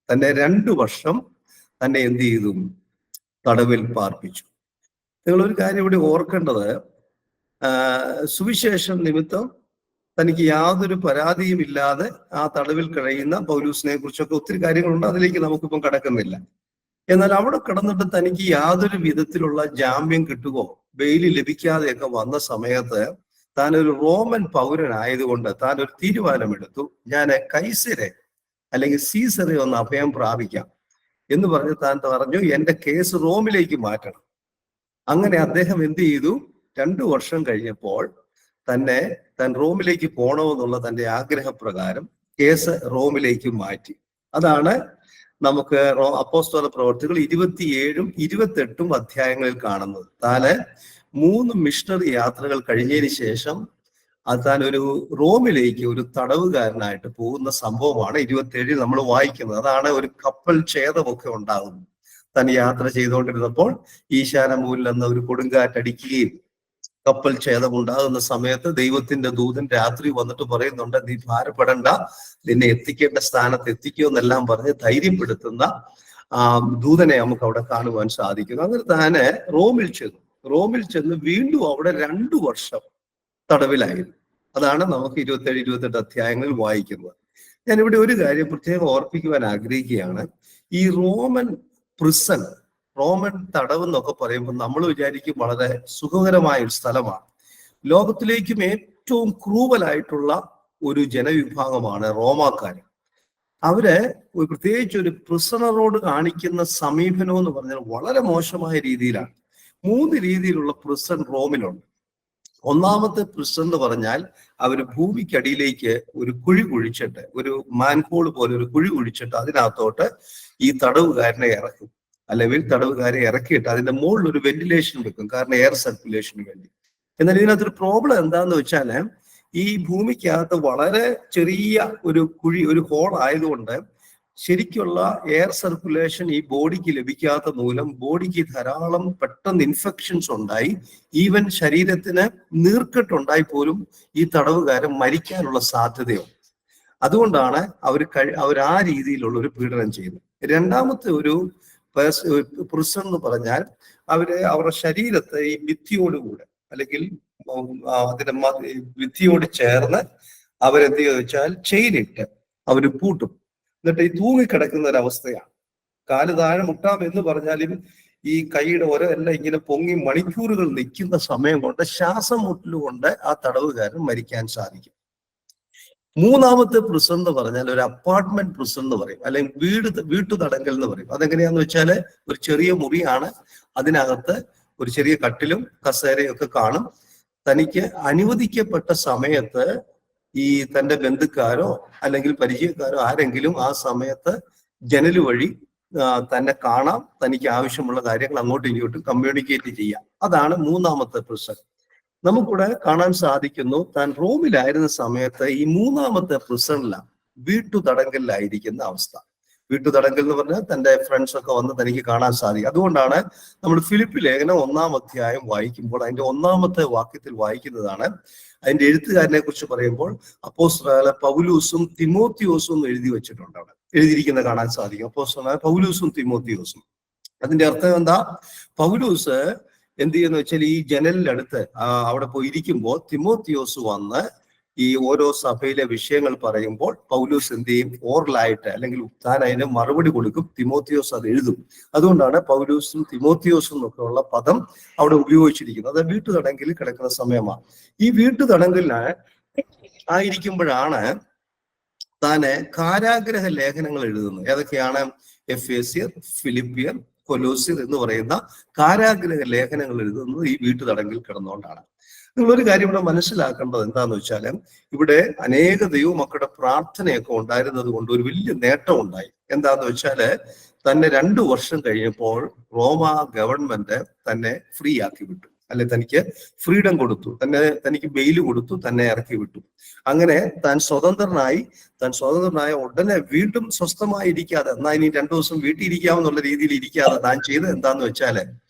തന്നെ 2 വർഷം തന്നെ എന്ത് ചെയ്തു? തടവിൽ പാർപ്പിച്ചു. നിങ്ങളൊരു കാര്യം ഇവിടെ ഓർക്കേണ്ടത്, സുവിശേഷം നിമിത്തം തനിക്ക് യാതൊരു പരാതിയും ഇല്ലാതെ ആ തടവിൽ കഴിയുന്ന പൗലൂസിനെ കുറിച്ചൊക്കെ ഒത്തിരി കാര്യങ്ങളുണ്ട്. അതിലേക്ക് നമുക്കിപ്പം കടക്കുന്നില്ല. എന്നാൽ അവിടെ കിടന്നിട്ട് തനിക്ക് യാതൊരു വിധത്തിലുള്ള ജാമ്യം കിട്ടുകയോ ബെയില് ലഭിക്കാതെയൊക്കെ വന്ന സമയത്ത് താൻ ഒരു റോമൻ പൗരനായതുകൊണ്ട് താൻ ഒരു തീരുമാനമെടുത്തു, ഞാൻ കൈസരെ അല്ലെങ്കിൽ സീസറെ ഒന്ന് അഭയം പ്രാപിക്കാം എന്ന് പറഞ്ഞ് താൻ പറഞ്ഞു, എന്റെ കേസ് റോമിലേക്ക് മാറ്റണം. അങ്ങനെ അദ്ദേഹം എന്ത് ചെയ്തു? 2 വർഷം കഴിഞ്ഞപ്പോൾ താൻ റോമിലേക്ക് പോകണമെന്നുള്ള തന്റെ ആഗ്രഹപ്രകാരം കേസ് റോമിലേക്ക് മാറ്റി. അതാണ് നമുക്ക് അപ്പോസ്തല പ്രവർത്തികൾ 27ഉം 28ഉം അധ്യായങ്ങളിൽ കാണുന്നത്. താന് 3 മിഷണറി യാത്രകൾ കഴിഞ്ഞതിന് ശേഷം താൻ ഒരു റോമിലേക്ക് ഒരു തടവുകാരനായിട്ട് പോകുന്ന സംഭവമാണ് 27ൽ നമ്മൾ വായിക്കുന്നത്. അതാണ് ഒരു കപ്പൽ ഛേദമൊക്കെ ഉണ്ടാകുന്നത്. താൻ യാത്ര ചെയ്തുകൊണ്ടിരുന്നപ്പോൾ ഈശാനമൂലിൽ നിന്ന് ഒരു കൊടുങ്കാറ്റടിക്കുകയും കപ്പൽ ഛേദമുണ്ടാകുന്ന സമയത്ത് ദൈവത്തിന്റെ ദൂതൻ രാത്രി വന്നിട്ട് പറയുന്നുണ്ട്, നീ ഭാരപ്പെടണ്ട, നിന്നെ എത്തിക്കേണ്ട സ്ഥാനത്ത് എത്തിക്കുമെന്നെല്ലാം പറഞ്ഞ് ധൈര്യപ്പെടുത്തുന്ന ദൂതനെ നമുക്ക് അവിടെ കാണുവാൻ സാധിക്കുന്നു. അങ്ങനെ താന് റോമിൽ ചെന്ന് വീണ്ടും അവിടെ 2 വർഷം തടവിലായിരുന്നു. അതാണ് നമുക്ക് 27, 28 അധ്യായങ്ങളിൽ വായിക്കുന്നത്. ഞാനിവിടെ ഒരു കാര്യം പ്രത്യേകം ഓർപ്പിക്കുവാൻ ആഗ്രഹിക്കുകയാണ്. ഈ റോമൻ തടവ് എന്നൊക്കെ പറയുമ്പോൾ നമ്മൾ വിചാരിക്കും വളരെ സുഖകരമായ ഒരു സ്ഥലമാണ്. ലോകത്തിലേക്കും ഏറ്റവും ക്രൂവലായിട്ടുള്ള ഒരു ജനവിഭാഗമാണ് റോമാക്കാർ. അവര് പ്രത്യേകിച്ച് ഒരു പ്രിസണറോട് കാണിക്കുന്ന സമീപനം എന്ന് പറഞ്ഞാൽ വളരെ മോശമായ രീതിയിലാണ്. 3 രീതിയിലുള്ള പ്രിസൺ റോമിലുണ്ട്. ഒന്നാമത്തെ പ്രിസൺ എന്ന് പറഞ്ഞാൽ അവര് ഭൂമിക്കടിയിലേക്ക് ഒരു കുഴി കുഴിച്ചിട്ട്, ഒരു മാൻഹോൾ പോലെ ഒരു കുഴി കുഴിച്ചിട്ട് അതിനകത്തോട്ട് ഈ തടവുകാരനെ ഇറക്കും. അല്ലെങ്കിൽ തടവുകാരെ ഇറക്കിയിട്ട് അതിന്റെ മുകളിൽ ഒരു വെന്റിലേഷൻ വെക്കും, കാരണം എയർ സർക്കുലേഷന് വേണ്ടി. എന്നാൽ ഇതിനകത്തൊരു പ്രോബ്ലം എന്താന്ന് വെച്ചാല്, ഈ ഭൂമിക്കകത്ത് വളരെ ചെറിയ ഒരു കുഴി, ഒരു ഹോൾ ആയതുകൊണ്ട് ശരിക്കുള്ള എയർ സർക്കുലേഷൻ ഈ ബോഡിക്ക് ലഭിക്കാത്ത മൂലം ബോഡിക്ക് ധാരാളം പെട്ടെന്ന് ഇൻഫെക്ഷൻസ് ഉണ്ടായി, ഈവൻ ശരീരത്തിന് നീർക്കെട്ടുണ്ടായി പോലും ഈ തടവുകാരൻ മരിക്കാനുള്ള സാധ്യതയുണ്ട്. അതുകൊണ്ടാണ് അവർ ആ രീതിയിലുള്ള ഒരു പീഡനം ചെയ്യുന്നത്. രണ്ടാമത്തെ ഒരു പ്രിസൺ എന്ന് പറഞ്ഞാൽ അവരുടെ ശരീരത്തെ ഈ ഭിത്തിയോടുകൂടെ അല്ലെങ്കിൽ അതിന്റെ ഭിത്തിയോട് ചേർന്ന് അവരെന്ത് ചോദിച്ചാൽ ചെയിനിട്ട് അവര് പൂട്ടും. എന്നിട്ട് ഈ തൂങ്ങിക്കിടക്കുന്ന ഒരവസ്ഥയാണ്. കാല് താഴെ മുട്ടാം എന്ന് പറഞ്ഞാലും ഈ കൈയുടെ എല്ലാം ഇങ്ങനെ പൊങ്ങി മണിക്കൂറുകൾ നിൽക്കുന്ന സമയം കൊണ്ട് ശ്വാസം മുട്ടലുകൊണ്ട് ആ തടവുകാരൻ മരിക്കാൻ സാധിക്കും. മൂന്നാമത്തെ പ്രിസൺ എന്ന് പറഞ്ഞാൽ ഒരു അപ്പാർട്ട്മെന്റ് പ്രിസൺ എന്ന് പറയും, അല്ലെങ്കിൽ വീട്ടുതടങ്കൽ എന്ന് പറയും. അതെങ്ങനെയാന്ന് വെച്ചാല് ഒരു ചെറിയ മുറിയാണ്, അതിനകത്ത് ഒരു ചെറിയ കട്ടിലും കസേരയും ഒക്കെ കാണും. തനിക്ക് അനുവദിക്കപ്പെട്ട സമയത്ത് ഈ തന്റെ ബന്ധുക്കാരോ അല്ലെങ്കിൽ പരിചയക്കാരോ ആരെങ്കിലും ആ സമയത്ത് ജനൽ വഴി തന്നെ കാണാം, തനിക്ക് ആവശ്യമുള്ള കാര്യങ്ങൾ അങ്ങോട്ടും ഇങ്ങോട്ടും കമ്മ്യൂണിക്കേറ്റ് ചെയ്യാം. അതാണ് മൂന്നാമത്തെ പ്രിസൺ. നമുക്കിവിടെ കാണാൻ സാധിക്കുന്നു, താൻ റോമിലായിരുന്ന സമയത്ത് ഈ മൂന്നാമത്തെ പ്രിസണിലാണ്, വീട്ടുതടങ്കലിലായിരിക്കുന്ന അവസ്ഥ. വീട്ടുതടങ്കൽ എന്ന് പറഞ്ഞാൽ തന്റെ ഫ്രണ്ട്സ് ഒക്കെ വന്ന് തനിക്ക് കാണാൻ സാധിക്കും. അതുകൊണ്ടാണ് നമ്മൾ ഫിലിപ്പി ലേഖനം 1-ാം അധ്യായം വായിക്കുമ്പോൾ അതിന്റെ 1-ാമത്തെ വാക്യത്തിൽ വായിക്കുന്നതാണ്. അതിന്റെ എഴുത്തുകാരനെ കുറിച്ച് പറയുമ്പോൾ അപ്പോസ്തലനായ പൗലൂസും തിമോത്തിയോസും എന്ന് എഴുതി വെച്ചിട്ടുണ്ട്. അവിടെ എഴുതിയിരിക്കുന്ന കാണാൻ സാധിക്കും, അപ്പോസ്തലനായ പൗലൂസും തിമോത്തിയോസും. അതിന്റെ അർത്ഥം എന്താ? പൗലൂസ് എന്ത് ചെയ്യുന്ന വെച്ചാൽ ഈ ജനലിനടുത്ത് അവിടെ പോയി ഇരിക്കുമ്പോൾ തിമോത്തിയോസ് വന്ന് ഈ ഓരോ സഭയിലെ വിഷയങ്ങൾ പറയുമ്പോൾ പൗലൂസ് എന്ത് ചെയ്യും? ഓറലായിട്ട് അല്ലെങ്കിൽ താൻ അതിന് മറുപടി കൊടുക്കും, തിമോത്തിയോസ് അത് എഴുതും. അതുകൊണ്ടാണ് പൗലൂസും തിമോത്തിയോസും എന്നൊക്കെ ഉള്ള പദം അവിടെ ഉപയോഗിച്ചിരിക്കുന്നത്. അത് വീട്ടുതടങ്കലിൽ കിടക്കുന്ന സമയമാണ്. ഈ വീട്ടുതടങ്കലിന് ആയിരിക്കുമ്പോഴാണ് താന് കാരാഗ്രഹ ലേഖനങ്ങൾ എഴുതുന്നത്. ഏതൊക്കെയാണ്? എഫേസ്യർ, ഫിലിപ്പിയർ, കൊലോസ്യർ എന്ന് പറയുന്ന കാരാഗ്രഹ ലേഖനങ്ങൾ എഴുതുന്നത് ഈ വീട്ടുതടങ്കിൽ കിടന്നുകൊണ്ടാണ്. നിങ്ങളൊരു കാര്യം ഇവിടെ മനസ്സിലാക്കേണ്ടത് എന്താന്ന് വെച്ചാൽ, ഇവിടെ അനേക ദൈവമക്കളുടെ പ്രാർത്ഥനയൊക്കെ ഉണ്ടായിരുന്നത് കൊണ്ട് ഒരു വലിയ നേട്ടം ഉണ്ടായി. എന്താന്ന് വെച്ചാല്, തന്നെ 2 വർഷം കഴിഞ്ഞപ്പോൾ റോമ ഗവൺമെന്റ് തന്നെ ഫ്രീ ആക്കി വിട്ടു, അല്ലെ തനിക്ക് ഫ്രീഡം കൊടുത്തു, തനിക്ക് ബെയില് കൊടുത്തു, തന്നെ ഇറക്കി വിട്ടു. അങ്ങനെ താൻ സ്വതന്ത്രനായ ഉടനെ വീണ്ടും സ്വസ്ഥമായി ഇരിക്കാതെ, എന്നാ ഇനി 2 ദിവസം വീട്ടിൽ ഇരിക്കാമെന്നുള്ള രീതിയിൽ ഇരിക്കാതെ താൻ ചെയ്തത് എന്താന്ന് വെച്ചാല്,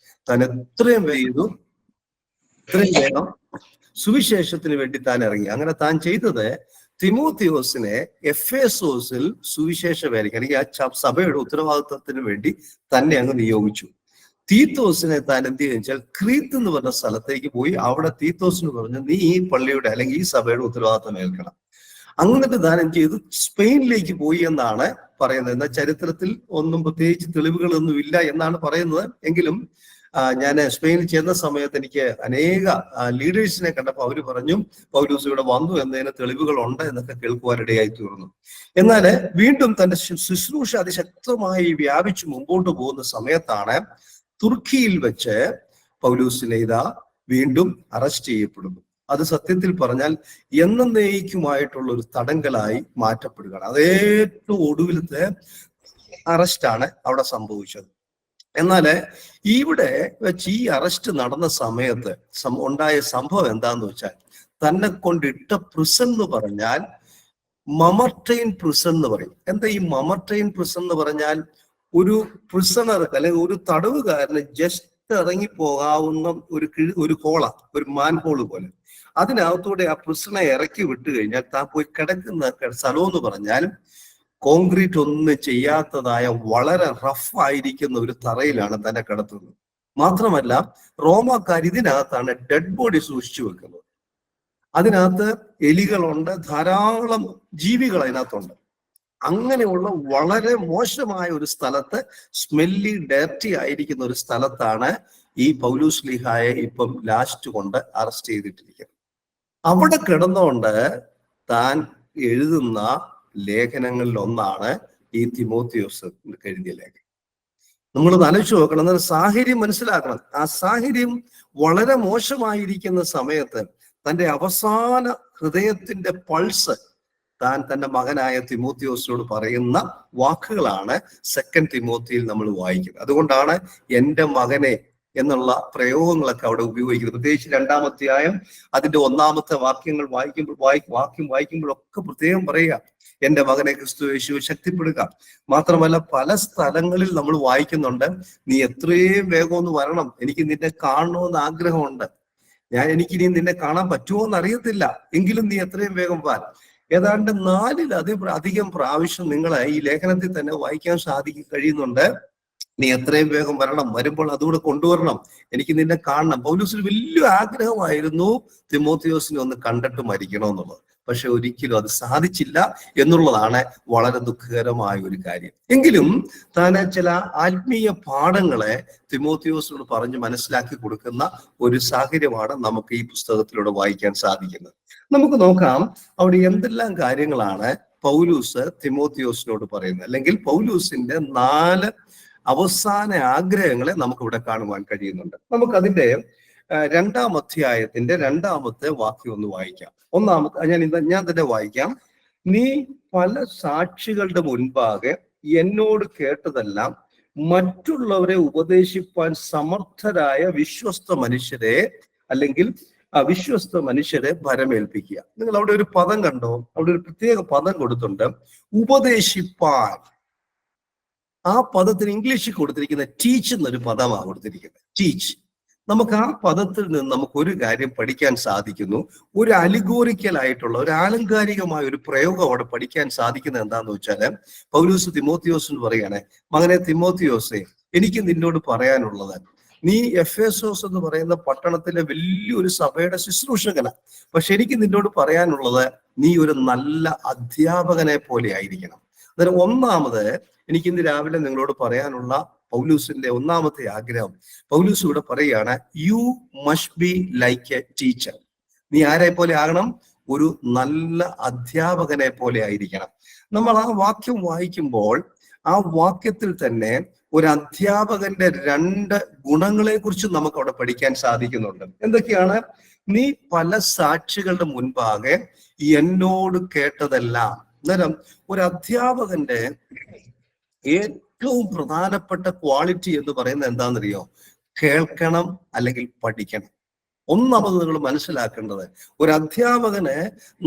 താൻ എത്രയും വേഗം സുവിശേഷത്തിന് വേണ്ടി താൻ ഇറങ്ങി. അങ്ങനെ താൻ ചെയ്തത്, തിമോത്തിയോസിനെ എഫേസോസിൽ സുവിശേഷ വേലയ്ക്ക് അല്ലെങ്കിൽ ആ സഭയുടെ ഉത്തരവാദിത്വത്തിന് വേണ്ടി തന്നെ അങ്ങ് നിയോഗിച്ചു. തീത്തോസിനെ താൻ എന്ത് ചെയ്യുന്ന വെച്ചാൽ ക്രീത്ത് എന്ന് പറഞ്ഞ സ്ഥലത്തേക്ക് പോയി അവിടെ തീത്തോസിന് പറഞ്ഞു, നീ ഈ പള്ളിയുടെ അല്ലെങ്കിൽ ഈ സഭയുടെ ഉത്തരവാദിത്വം ഏൽക്കണം. അങ്ങനത്തെ താൻ എന്ത് ചെയ്തു, സ്പെയിനിലേക്ക് പോയി എന്നാണ് പറയുന്നത്. എന്നാൽ ചരിത്രത്തിൽ ഒന്നും പ്രത്യേകിച്ച് തെളിവുകളൊന്നും ഇല്ല എന്നാണ് പറയുന്നത്. എങ്കിലും ഞാൻ സ്പെയിനിൽ ചെന്ന സമയത്ത് എനിക്ക് അനേക ലീഡേഴ്സിനെ കണ്ടപ്പോൾ അവർ പറഞ്ഞു പൗലൂസ് ഇവിടെ വന്നു എന്നതിന് തെളിവുകളുണ്ട് എന്നൊക്കെ കേൾക്കുവാനിടയായി തീർന്നു. എന്നാൽ വീണ്ടും തന്റെ ശുശ്രൂഷ അതിശക്തമായി വ്യാപിച്ചു മുമ്പോട്ട് പോകുന്ന സമയത്താണ് തുർക്കിയിൽ വെച്ച് പൗലൂസിനെ ഇതാ വീണ്ടും അറസ്റ്റ് ചെയ്യപ്പെടുന്നു. അത് സത്യത്തിൽ പറഞ്ഞാൽ എന്നേക്കുമായിട്ടുള്ള ഒരു തടങ്കലായി മാറ്റപ്പെടുകയാണ്. അത് ഏറ്റവും ഒടുവിലത്തെ അറസ്റ്റാണ് അവിടെ സംഭവിച്ചത്. എന്നാൽ ഇവിടെ വെച്ച് ഈ അറസ്റ്റ് നടന്ന സമയത്ത് ഉണ്ടായ സംഭവം എന്താന്ന് വെച്ചാൽ, തന്നെ കൊണ്ടിട്ട പ്രിസൺ എന്ന് പറഞ്ഞാൽ മമർട്ടൈൻ പ്രിസൺ എന്ന് പറയും. എന്താ ഈ മമർട്ടൈൻ പ്രിസൺ എന്ന് പറഞ്ഞാൽ? ഒരു പ്രിസണർക്ക് അല്ലെങ്കിൽ ഒരു തടവുകാരന് ജസ്റ്റ് ഇറങ്ങി പോകാവുന്ന ഒരു ഹോള, ഒരു മാൻ ഹോള് പോലെ. അതിനകത്തൂടെ ആ പ്രിസണെ ഇറക്കി വിട്ടു കഴിഞ്ഞാൽ താൻ പോയി കിടക്കുന്ന സ്ഥലം എന്ന് പറഞ്ഞാൽ കോൺക്രീറ്റ് ഒന്നും ചെയ്യാത്തതായ വളരെ റഫ് ആയിരിക്കുന്ന ഒരു തറയിലാണ് തന്നെ കിടത്തുന്നത്. മാത്രമല്ല റോമാക്കാർ ഇതിനകത്താണ് ഡെഡ് ബോഡി സൂക്ഷിച്ചു വെക്കുന്നത്. അതിനകത്ത് എലികളുണ്ട്, ധാരാളം ജീവികൾ അതിനകത്തുണ്ട്. അങ്ങനെയുള്ള വളരെ മോശമായ ഒരു സ്ഥലത്ത്, സ്മെല്ലി ഡേർട്ടി ആയിരിക്കുന്ന ഒരു സ്ഥലത്താണ് ഈ പൗലൂസ് ലീഹായെ ഇപ്പം ലാസ്റ്റ് കൊണ്ട് അറസ്റ്റ് ചെയ്തിട്ടിരിക്കുന്നത്. അവിടെ കിടന്നുകൊണ്ട് താൻ എഴുതുന്ന ലേഖനങ്ങളിൽ ഒന്നാണ് ഈ തിമോത്തിയോസ് എഴുതിയ ലേഖനം. നമ്മളൊന്ന് ആലോചിച്ച് നോക്കണം, എന്നൊരു സാഹചര്യം മനസ്സിലാക്കണം. ആ സാഹചര്യം വളരെ മോശമായിരിക്കുന്ന സമയത്ത് തൻ്റെ അവസാന ഹൃദയത്തിന്റെ പൾസ് താൻ തന്റെ മകനായ തിമോത്തിയോസിനോട് പറയുന്ന വാക്കുകളാണ് 2 തിമോത്തിയിൽ നമ്മൾ വായിക്കുന്നത്. അതുകൊണ്ടാണ് എൻ്റെ മകനെ എന്നുള്ള പ്രയോഗങ്ങളൊക്കെ അവിടെ ഉപയോഗിക്കുന്നത്. പ്രത്യേകിച്ച് 2-ാം അധ്യായം അതിന്റെ 1-ാമത്തെ വാക്യങ്ങൾ വായിക്കുമ്പോഴൊക്കെ പ്രത്യേകം പറയുക, എൻ്റെ മകനെ ക്രിസ്തു യേശുവിൽ ശക്തിപ്പെടുക. മാത്രമല്ല പല സ്ഥലങ്ങളിൽ നമ്മൾ വായിക്കുന്നുണ്ട്, നീ എത്രയും വേഗം ഒന്ന് വരണം, എനിക്ക് നിന്നെ കാണണമെന്ന് ആഗ്രഹമുണ്ട്, എനിക്കിനി നിന്നെ കാണാൻ പറ്റുമോ എന്ന് അറിയത്തില്ല, എങ്കിലും നീ എത്രയും വേഗം വാ. ഏതാണ്ട് 4-ലധികം പ്രാവശ്യം നിങ്ങളെ ഈ ലേഖനത്തിൽ തന്നെ വായിക്കാൻ കഴിയുന്നുണ്ട്. നീ എത്രയും വേഗം വരണം, വരുമ്പോൾ അതുകൂടെ കൊണ്ടുവരണം, എനിക്ക് നിന്നെ കാണണം. പൗലൂസിന് വലിയ ആഗ്രഹമായിരുന്നു തിമോത്തിയോസിനെ ഒന്ന് കണ്ടിട്ട് മരിക്കണമെന്നുള്ളത്. പക്ഷെ ഒരിക്കലും അത് സാധിച്ചില്ല എന്നുള്ളതാണ് വളരെ ദുഃഖകരമായ ഒരു കാര്യം. എങ്കിലും താൻ ചില ആത്മീയ പാഠങ്ങളെ തിമോത്തിയോസിനോട് പറഞ്ഞ് മനസ്സിലാക്കി കൊടുക്കുന്ന ഒരു സാഹചര്യമാണ് നമുക്ക് ഈ പുസ്തകത്തിലൂടെ വായിക്കാൻ സാധിക്കുന്നത്. നമുക്ക് നോക്കാം അവിടെ എന്തെല്ലാം കാര്യങ്ങളാണ് പൗലൂസ് തിമോത്തിയോസിനോട് പറയുന്നത്, അല്ലെങ്കിൽ പൗലൂസിന്റെ 4 അവസാന ആഗ്രഹങ്ങളെ നമുക്കിവിടെ കാണുവാൻ കഴിയുന്നുണ്ട്. നമുക്കതിന്റെ 2-ാം അധ്യായത്തിന്റെ 2-ാമത്തെ വാക്യം ഒന്ന് വായിക്കാം. ഞാൻ തന്നെ വായിക്കാം. നീ പല സാക്ഷികളുടെ മുൻപാകെ എന്നോട് കേട്ടതെല്ലാം മറ്റുള്ളവരെ ഉപദേശിപ്പാൻ സമർത്ഥരായ വിശ്വസ്ത മനുഷ്യരെ അല്ലെങ്കിൽ അവിശ്വസ്ത മനുഷ്യരെ ഭരമേൽപ്പിക്കുക. നിങ്ങൾ അവിടെ ഒരു പദം കണ്ടോ? അവിടെ ഒരു പ്രത്യേക പദം കൊടുത്തിട്ടുണ്ട്, ഉപദേശിപ്പാൻ. ആ പദത്തിന് ഇംഗ്ലീഷിൽ കൊടുത്തിരിക്കുന്ന ടീച്ച് എന്നൊരു പദമാണ് കൊടുത്തിരിക്കുന്നത്, ടീച്ച്. നമുക്ക് ആ പദത്തിൽ നിന്ന് നമുക്ക് ഒരു കാര്യം പഠിക്കാൻ സാധിക്കുന്നു. ഒരു അലിഗോറിക്കൽ ആയിട്ടുള്ള ഒരു ആലങ്കാരികമായ ഒരു പ്രയോഗം അവിടെ പഠിക്കാൻ സാധിക്കുന്നത് എന്താന്ന് വെച്ചാല്, പൗലൂസ് തിമോത്തിയോസിന് പറയാണ്, മകനെ തിമോത്തിയോസേ, എനിക്ക് നിന്നോട് പറയാനുള്ളത്, നീ എഫേസോസ് എന്ന് പറയുന്ന പട്ടണത്തിലെ വലിയൊരു സഭയുടെ ശുശ്രൂഷകനാണ്. പക്ഷെ എനിക്ക് നിന്നോട് പറയാനുള്ളത്, നീ ഒരു നല്ല അധ്യാപകനെ പോലെ ആയിരിക്കണം. അന്നേരം ഒന്നാമത് എനിക്കിന്ന് രാവിലെ നിങ്ങളോട് പറയാനുള്ള പൗലൂസിന്റെ 1-ാമത്തെ ആഗ്രഹം, പൗലൂസ് ഇവിടെ പറയുകയാണ്, U must be like A teacher. നീ ആരെ പോലെ ആകണം? ഒരു നല്ല അധ്യാപകനെ പോലെ ആയിരിക്കണം. നമ്മൾ ആ വാക്യം വായിക്കുമ്പോൾ ആ വാക്യത്തിൽ തന്നെ ഒരു അധ്യാപകന്റെ 2 ഗുണങ്ങളെ കുറിച്ച് നമുക്ക് അവിടെ പഠിക്കാൻ സാധിക്കുന്നുണ്ട്. എന്തൊക്കെയാണ്? നീ പല സാക്ഷികളുടെ മുൻപാകെ എന്നോട് കേട്ടതെല്ലാം. അന്നേരം ഒരു അധ്യാപകന്റെ ഏറ്റവും പ്രധാനപ്പെട്ട ക്വാളിറ്റി എന്ന് പറയുന്നത് എന്താണെന്നറിയോ? കേൾക്കണം അല്ലെങ്കിൽ പഠിക്കണം. ഒന്നാമത് നിങ്ങൾ മനസ്സിലാക്കേണ്ടത്, ഒരു അധ്യാപകനെ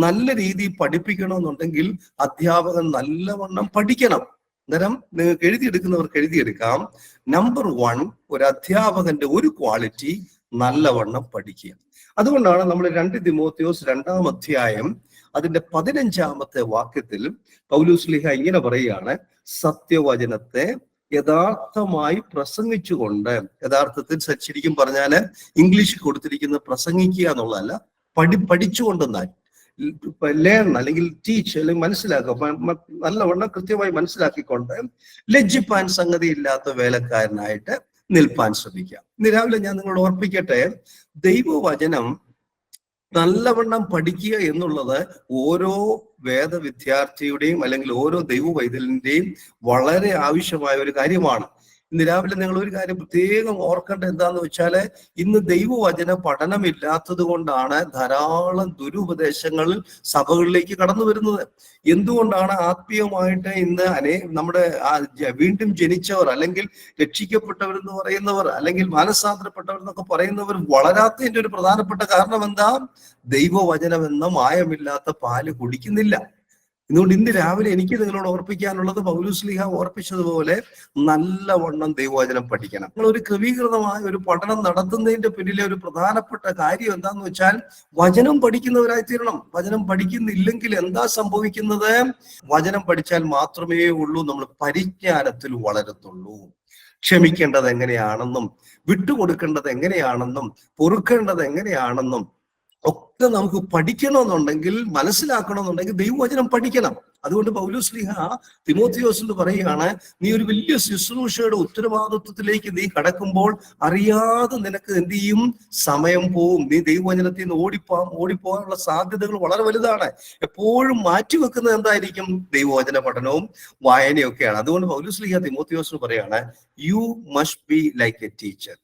നല്ല രീതിയിൽ പഠിപ്പിക്കണമെന്നുണ്ടെങ്കിൽ അധ്യാപകൻ നല്ലവണ്ണം പഠിക്കണം. അന്നേരം നിങ്ങൾക്ക് എഴുതിയെടുക്കുന്നവർക്ക് എഴുതിയെടുക്കാം, നമ്പർ 1, ഒരു അധ്യാപകന്റെ ഒരു ക്വാളിറ്റി നല്ലവണ്ണം പഠിക്കുക. അതുകൊണ്ടാണ് നമ്മൾ 2 തിമോത്തിയോസ് 2-ാം അധ്യായം അതിന്റെ 15-ാമത്തെ വാക്യത്തിൽ പൗലോസ്ലീഹ ഇങ്ങനെ പറയുകയാണ്, സത്യവചനത്തെ യഥാർത്ഥമായി പ്രസംഗിച്ചുകൊണ്ട്, യഥാർത്ഥത്തിൽ ശരിക്കും പറഞ്ഞാല് ഇംഗ്ലീഷിൽ കൊടുത്തിരിക്കുന്ന പ്രസംഗിക്കുക എന്നുള്ളതല്ല, പഠിച്ചുകൊണ്ടെന്നാൽ ലേൺ അല്ലെങ്കിൽ ടീച്ച് അല്ലെങ്കിൽ മനസ്സിലാക്കുക, നല്ലവണ്ണം കൃത്യമായി മനസ്സിലാക്കിക്കൊണ്ട് ലജ്ജിപ്പാൻ സംഗതി ഇല്ലാത്ത വേലക്കാരനായിട്ട് നിൽപ്പാൻ ശ്രമിക്കുക. ഇന്ന് രാവിലെ ഞാൻ നിങ്ങളോട് ഓർപ്പിക്കട്ടെ, ദൈവവചനം നല്ലവണ്ണം പഠിക്കുക എന്നുള്ളത് ഓരോ വേദവിദ്യാർത്ഥിയുടെയും അല്ലെങ്കിൽ ഓരോ ദൈവവൈതലിന്റെയും വളരെ ആവശ്യമായ ഒരു കാര്യമാണ്. ഇന്ന് രാവിലെ നിങ്ങൾ ഒരു കാര്യം പ്രത്യേകം ഓർക്കേണ്ട എന്താന്ന് വെച്ചാല്, ഇന്ന് ദൈവവചന പഠനമില്ലാത്തത് കൊണ്ടാണ് ധാരാളം ദുരുപദേശങ്ങൾ സഭകളിലേക്ക് കടന്നു വരുന്നത്. എന്തുകൊണ്ടാണ് ആത്മീയമായിട്ട് ഇന്ന് നമ്മുടെ വീണ്ടും ജനിച്ചവർ അല്ലെങ്കിൽ രക്ഷിക്കപ്പെട്ടവരെന്ന് പറയുന്നവർ അല്ലെങ്കിൽ മാനസാന്തരപ്പെട്ടവർ എന്നൊക്കെ പറയുന്നവർ വളരാത്തതിന്റെ ഒരു പ്രധാനപ്പെട്ട കാരണം എന്താ? ദൈവവചനം എന്ന മായമില്ലാത്ത പാല് കുടിക്കുന്നില്ല. അതുകൊണ്ട് ഇന്ന് രാവിലെ എനിക്ക് നിങ്ങളോട് ഓർപ്പിക്കാനുള്ളത്, പൗലോസ്ലീഹ ഓർപ്പിച്ചതുപോലെ നല്ലവണ്ണം ദൈവവചനം പഠിക്കണം. നിങ്ങൾ ഒരു ക്രമീകൃതമായ ഒരു പഠനം നടത്തുന്നതിന്റെ പിന്നിലെ ഒരു പ്രധാനപ്പെട്ട കാര്യം എന്താന്ന് വെച്ചാൽ, വചനം പഠിക്കുന്നവരായി തീരണം. വചനം പഠിക്കുന്നില്ലെങ്കിൽ എന്താ സംഭവിക്കുന്നത്? വചനം പഠിച്ചാൽ മാത്രമേ ഉള്ളൂ നമ്മൾ പരിജ്ഞാനത്തിൽ വളരത്തുള്ളൂ. ക്ഷമിക്കേണ്ടത് എങ്ങനെയാണെന്നും വിട്ടുകൊടുക്കേണ്ടത് എങ്ങനെയാണെന്നും പൊറുക്കേണ്ടത് എങ്ങനെയാണെന്നും ഒക്കെ നമുക്ക് പഠിക്കണമെന്നുണ്ടെങ്കിൽ, മനസ്സിലാക്കണമെന്നുണ്ടെങ്കിൽ ദൈവവചനം പഠിക്കണം. അതുകൊണ്ട് പൗലോസ്ലീഹ തിമോത്തിയോസിന് പറയുകയാണ്, നീ ഒരു വലിയ ശുശ്രൂഷയുടെ ഉത്തരവാദിത്വത്തിലേക്ക് നീ കടക്കുമ്പോൾ അറിയാതെ നിനക്ക് എന്ത് ചെയ്യും? സമയം പോവും. നീ ദൈവവചനത്തിൽ നിന്ന് ഓടിപ്പോകാനുള്ള സാധ്യതകൾ വളരെ വലുതാണ്. എപ്പോഴും മാറ്റിവെക്കുന്നത് എന്തായിരിക്കും? ദൈവവചന പഠനവും വായനയും ഒക്കെയാണ്. അതുകൊണ്ട് പൗലോസ്ലീഹ തിമോത്തിയോസിന് പറയാണ്, U must be like A teacher,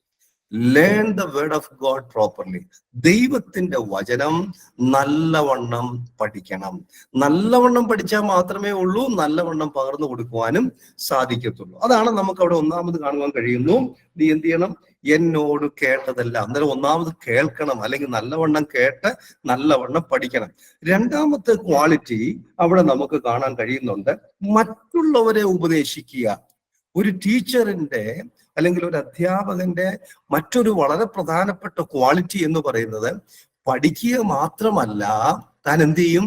learn the word of God properly. ദൈവത്തിന്റെ വചനം നല്ലവണ്ണം പഠിക്കണം. നല്ലവണ്ണം പഠിച്ചാൽ മാത്രമേ ഉള്ളൂ നല്ലവണ്ണം പകർന്നു കൊടുക്കുവാനും സാധിക്കത്തുള്ളൂ. അതാണ് നമുക്ക് അവിടെ ഒന്നാമത് കാണുവാൻ കഴിയുന്നു. നീ എന്ത് ചെയ്യണം? എന്നോട് കേട്ടതല്ല. അന്നേരം ഒന്നാമത് കേൾക്കണം, അല്ലെങ്കിൽ നല്ലവണ്ണം കേട്ട് നല്ലവണ്ണം പഠിക്കണം. രണ്ടാമത്തെ ക്വാളിറ്റി അവിടെ നമുക്ക് കാണാൻ കഴിയുന്നുണ്ട്, മറ്റുള്ളവരെ ഉപദേശിക്കുക. ഒരു ടീച്ചറിന്റെ അല്ലെങ്കിൽ ഒരു അധ്യാപകന്റെ മറ്റൊരു വളരെ പ്രധാനപ്പെട്ട ക്വാളിറ്റി എന്ന് പറയുന്നത്, പഠിക്കുക മാത്രമല്ല, താൻ എന്ത് ചെയ്യും?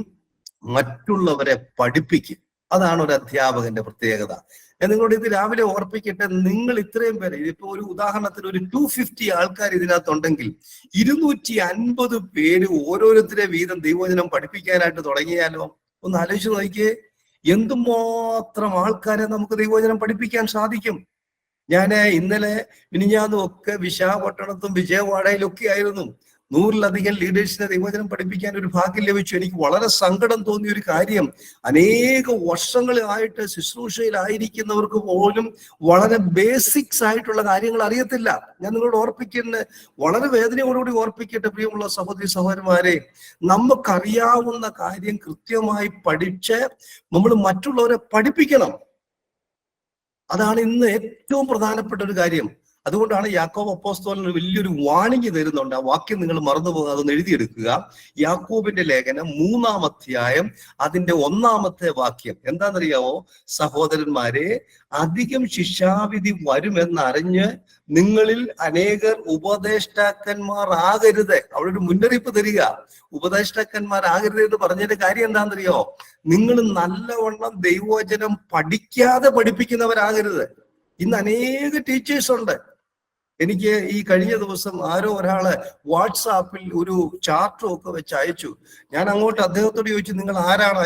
മറ്റുള്ളവരെ പഠിപ്പിക്കും. അതാണ് ഒരു അധ്യാപകന്റെ പ്രത്യേകത. ഞാൻ നിങ്ങളോട് ഇത് രാവിലെ ഓർപ്പിക്കട്ടെ, നിങ്ങൾ ഇത്രയും പേര്, ഇതിപ്പോ ഒരു ഉദാഹരണത്തിന് ഒരു 250 ആൾക്കാർ ഇതിനകത്തുണ്ടെങ്കിൽ 250 പേര് ഓരോരുത്തരെ വീതം ദൈവവചനം പഠിപ്പിക്കാനായിട്ട് തുടങ്ങിയാലോ? ഒന്ന് ആലോചിച്ച് നോക്കിയേ, എന്തുമാത്രം ആൾക്കാരെ നമുക്ക് ദൈവവചനം പഠിപ്പിക്കാൻ സാധിക്കും. ഞാൻ ഇന്നലെ മിനിഞ്ഞാന്നും ഒക്കെ വിശാഖപട്ടണത്തും വിജയവാഡയിലും ഒക്കെ ആയിരുന്നു. 100-ലധികം ലീഡേഴ്സിനെ ദൈവവചനം പഠിപ്പിക്കാൻ ഒരു ഭാഗ്യം ലഭിച്ചു. എനിക്ക് വളരെ സങ്കടം തോന്നിയ ഒരു കാര്യം, അനേക വർഷങ്ങളായിട്ട് ശുശ്രൂഷയിലായിരിക്കുന്നവർക്ക് പോലും വളരെ ബേസിക്സ് ആയിട്ടുള്ള കാര്യങ്ങൾ അറിയത്തില്ല. ഞാൻ നിങ്ങളോട് ഓർപ്പിക്കുന്നത്, വളരെ വേദനയോടുകൂടി ഓർപ്പിക്കട്ടെ പ്രിയമുള്ള സഹോദരി സഹോദരന്മാരെ, നമുക്കറിയാവുന്ന കാര്യം കൃത്യമായി പഠിച്ച് നമ്മൾ മറ്റുള്ളവരെ പഠിപ്പിക്കണം. അതാണ് ഇന്ന് ഏറ്റവും പ്രധാനപ്പെട്ട ഒരു കാര്യം. അതുകൊണ്ടാണ് യാക്കോബ് അപ്പോസ്തലൻ വലിയൊരു വാണിംഗ് തരുന്നുണ്ട്. ആ വാക്യം നിങ്ങൾ മറന്നുപോകാതെ അതൊന്ന് എഴുതിയെടുക്കുക. യാക്കോബിന്റെ ലേഖനം 3-ാം അധ്യായം അതിന്റെ 1-ാമത്തെ വാക്യം എന്താണെന്നറിയാവോ? സഹോദരന്മാരെ, അധികം ശിക്ഷാവിധി വരുമെന്നറിഞ്ഞ് നിങ്ങളിൽ അനേകർ ഉപദേഷ്ടാക്കന്മാരാകരുത്. അവിടെ ഒരു മുന്നറിയിപ്പ് തരിക. ഉപദേഷ്ടാക്കന്മാരാകരുത് എന്ന് പറഞ്ഞതിന്റെ കാര്യം എന്താണെന്നറിയോ? നിങ്ങൾ നല്ലവണ്ണം ദൈവവചനം പഠിക്കാതെ പഠിപ്പിക്കുന്നവരാകരുത്. ഇന്ന് അനേക ടീച്ചേഴ്സ് ഉണ്ട്. എനിക്ക് ഈ കഴിഞ്ഞ ദിവസം ആരോ ഒരാള് വാട്സാപ്പിൽ ഒരു ചാർട്ടും ഒക്കെ വെച്ച് അയച്ചു. ഞാൻ അങ്ങോട്ട് അദ്ദേഹത്തോട് ചോദിച്ചു, നിങ്ങൾ ആരാണ്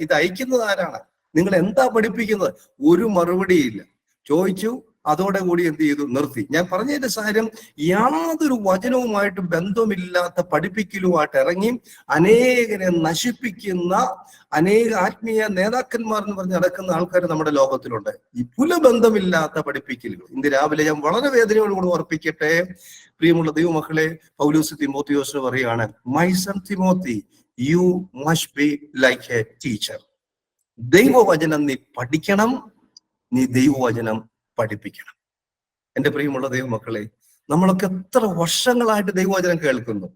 ഇത് അയക്കുന്നത്? ആരാണ്? നിങ്ങൾ എന്താ പഠിപ്പിക്കുന്നത്? ഒരു മറുപടിയില്ല. ചോദിച്ചു, അതോടെ കൂടി എന്ത് ചെയ്തു? നിർത്തി. ഞാൻ പറഞ്ഞതിന്റെ കാര്യം, യാതൊരു വചനവുമായിട്ട് ബന്ധമില്ലാത്ത പഠിപ്പിക്കലുമായിട്ട് ഇറങ്ങി അനേകരെ നശിപ്പിക്കുന്ന അനേക ആത്മീയ നേതാക്കന്മാർ എന്ന് പറഞ്ഞ് നടക്കുന്ന ആൾക്കാർ നമ്മുടെ ലോകത്തിലുണ്ട്. ഈ പുലബന്ധമില്ലാത്ത പഠിപ്പിക്കലുകൾ. ഇന്ന് രാവിലെ ഞാൻ വളരെ വേദനയോടുകൂടി ഓർപ്പിക്കട്ടെ, പ്രിയമുള്ള ദൈവമക്കളെ, പൗലോസ് തിമോത്തിയോസിന് പറയാണ്, my son Timothy, you must be like A teacher. ദൈവവചനം നീ പഠിക്കണം, നീ ദൈവവചനം പഠിപ്പിക്കണം. എന്റെ പ്രിയമുള്ള ദൈവമക്കളെ, നമ്മളൊക്കെ എത്ര വർഷങ്ങളായിട്ട് ദൈവവചനം കേൾക്കുന്നു,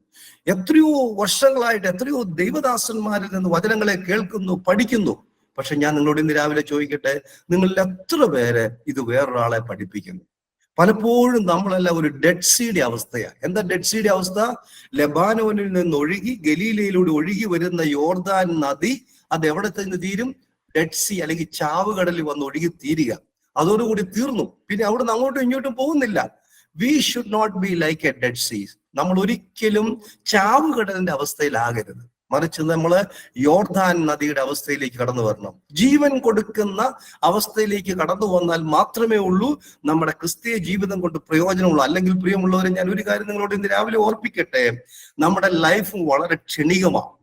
എത്രയോ വർഷങ്ങളായിട്ട് എത്രയോ ദൈവദാസന്മാരിൽ നിന്ന് വചനങ്ങളെ കേൾക്കുന്നു, പഠിക്കുന്നു. പക്ഷെ ഞാൻ നിങ്ങളോട് ഇന്ന് രാവിലെ ചോദിക്കട്ടെ, നിങ്ങളിൽ എത്ര പേര് ഇത് വേറൊരാളെ പഠിപ്പിക്കുന്നു? പലപ്പോഴും നമ്മളെല്ലാം ഒരു ഡെഡ് സീയുടെ അവസ്ഥയാണ്. എന്താ ഡെഡ് സീയുടെ അവസ്ഥ? ലെബാനോനിൽ നിന്ന് ഒഴുകി ഗലീലയിലൂടെ ഒഴുകി വരുന്ന യോർദാൻ നദി അത് എവിടെ തന്നെ തീരും? ഡെഡ് സീ അല്ലെങ്കിൽ ചാവുകടലിൽ വന്ന് ഒഴുകി തീരുക. അതോടുകൂടി തീർന്നു. പിന്നെ അവിടുന്ന് അങ്ങോട്ടും ഇങ്ങോട്ടും പോകുന്നില്ല. We should not be like a Dead Sea. നമ്മൾ ഒരിക്കലും ചാവുകടലിന്റെ അവസ്ഥയിലാകരുത്. മറിച്ച് നമ്മൾ യോർദാൻ നദിയുടെ അവസ്ഥയിലേക്ക് കടന്നു വരണം. ജീവൻ കൊടുക്കുന്ന അവസ്ഥയിലേക്ക് കടന്നു വന്നാൽ മാത്രമേ ഉള്ളൂ നമ്മുടെ ക്രിസ്തീയ ജീവിതം കൊണ്ട് പ്രയോജനമുള്ളൂ. അല്ലെങ്കിൽ പ്രിയമുള്ളവരെ, ഞാൻ ഒരു കാര്യം നിങ്ങളോട് ഇന്ന് രാവിലെ ഓർപ്പിക്കട്ടെ. നമ്മുടെ ലൈഫ് വളരെ ക്ഷണികമാണ്.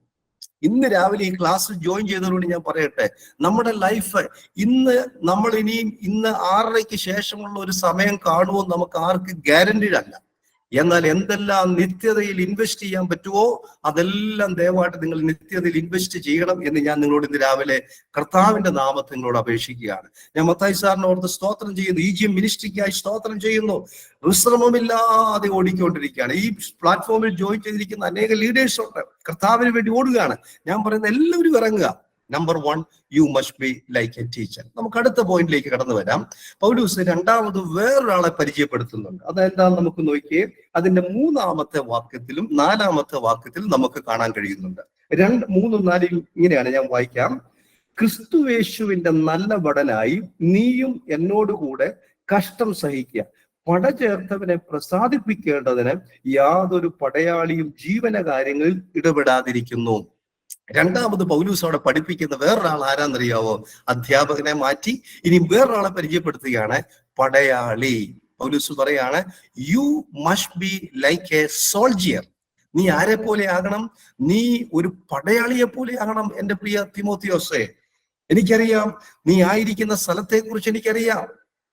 ഇന്ന് രാവിലെ ഈ ക്ലാസ്സിൽ ജോയിൻ ചെയ്തതോട് ഞാൻ പറയട്ടെ, നമ്മുടെ ലൈഫ് നമ്മൾ ഇനിയും 6:30 ശേഷമുള്ള ഒരു സമയം കാണുമോ നമുക്ക് ആർക്ക് ഗ്യാരണ്ടീഡ് അല്ല. എന്നാൽ എന്തെല്ലാം നിത്യതയിൽ ഇൻവെസ്റ്റ് ചെയ്യാൻ പറ്റുമോ അതെല്ലാം ദയവായിട്ട് നിങ്ങൾ നിത്യതയിൽ ഇൻവെസ്റ്റ് ചെയ്യണം എന്ന് ഞാൻ നിങ്ങളോട് ഇന്ന് രാവിലെ കർത്താവിന്റെ നാമത്തിൽ നിങ്ങളോട് അപേക്ഷിക്കുകയാണ്. ഞാൻ മത്തായി സാറിനെ ഓർത്ത് സ്തോത്രം ചെയ്യുന്നു. EGM മിനിസ്ട്രിക്കായി സ്തോത്രം ചെയ്യുന്നു. വിശ്രമമില്ലാതെ ഓടിക്കൊണ്ടിരിക്കുകയാണ്. ഈ പ്ലാറ്റ്ഫോമിൽ ജോയിൻ ചെയ്തിരിക്കുന്ന അനേക ലീഡേഴ്സ് ഉണ്ട്, കർത്താവിന് വേണ്ടി ഓടുകയാണ്. ഞാൻ പറയുന്ന എല്ലാവരും ഇറങ്ങുക. Number 1, U must be like A teacher. നമുക്ക് അടുത്ത പോയിന്റിലേക്ക് കടന്നു വരാം. പൗലോസ് രണ്ടാമത് വേറൊരാളെ പരിചയപ്പെടുത്തുന്നുണ്ട്. അതെന്താന്ന് നമുക്ക് നോക്കിയേ. അതിന്റെ 3-ാമത്തെ വാക്യത്തിലും 4-ാമത്തെ വാക്യത്തിലും നമുക്ക് കാണാൻ കഴിയുന്നുണ്ട്. 2, 3, 4 ഇങ്ങനെയാണ്, ഞാൻ വായിക്കാം. ക്രിസ്തുവേശുവിന്റെ നല്ല ഭടനായി നീയും എന്നോടുകൂടെ കഷ്ടം സഹിക്കുക. പട ചേർത്തവനെ പ്രസാദിപ്പിക്കേണ്ടതിന് യാതൊരു പടയാളിയും ജീവനകാര്യങ്ങളിൽ ഇടപെടാതിരിക്കുന്നു. രണ്ടാമത് പൗലൂസ് അവിടെ പഠിപ്പിക്കുന്ന വേറൊരാൾ ആരാന്നറിയാവോ? അധ്യാപകനെ മാറ്റി ഇനി വേറൊരാളെ പരിചയപ്പെടുത്തുകയാണ്, പടയാളി. പൗലൂസ് പറയാണ്, U must be like a soldier. നീ ആരെ പോലെ ആകണം? നീ ഒരു പടയാളിയെ പോലെ ആകണം. എന്റെ പ്രിയ തിമോത്തിയോസേ, എനിക്കറിയാം നീ ആയിരിക്കുന്ന സ്ഥലത്തെ കുറിച്ച് എനിക്കറിയാം.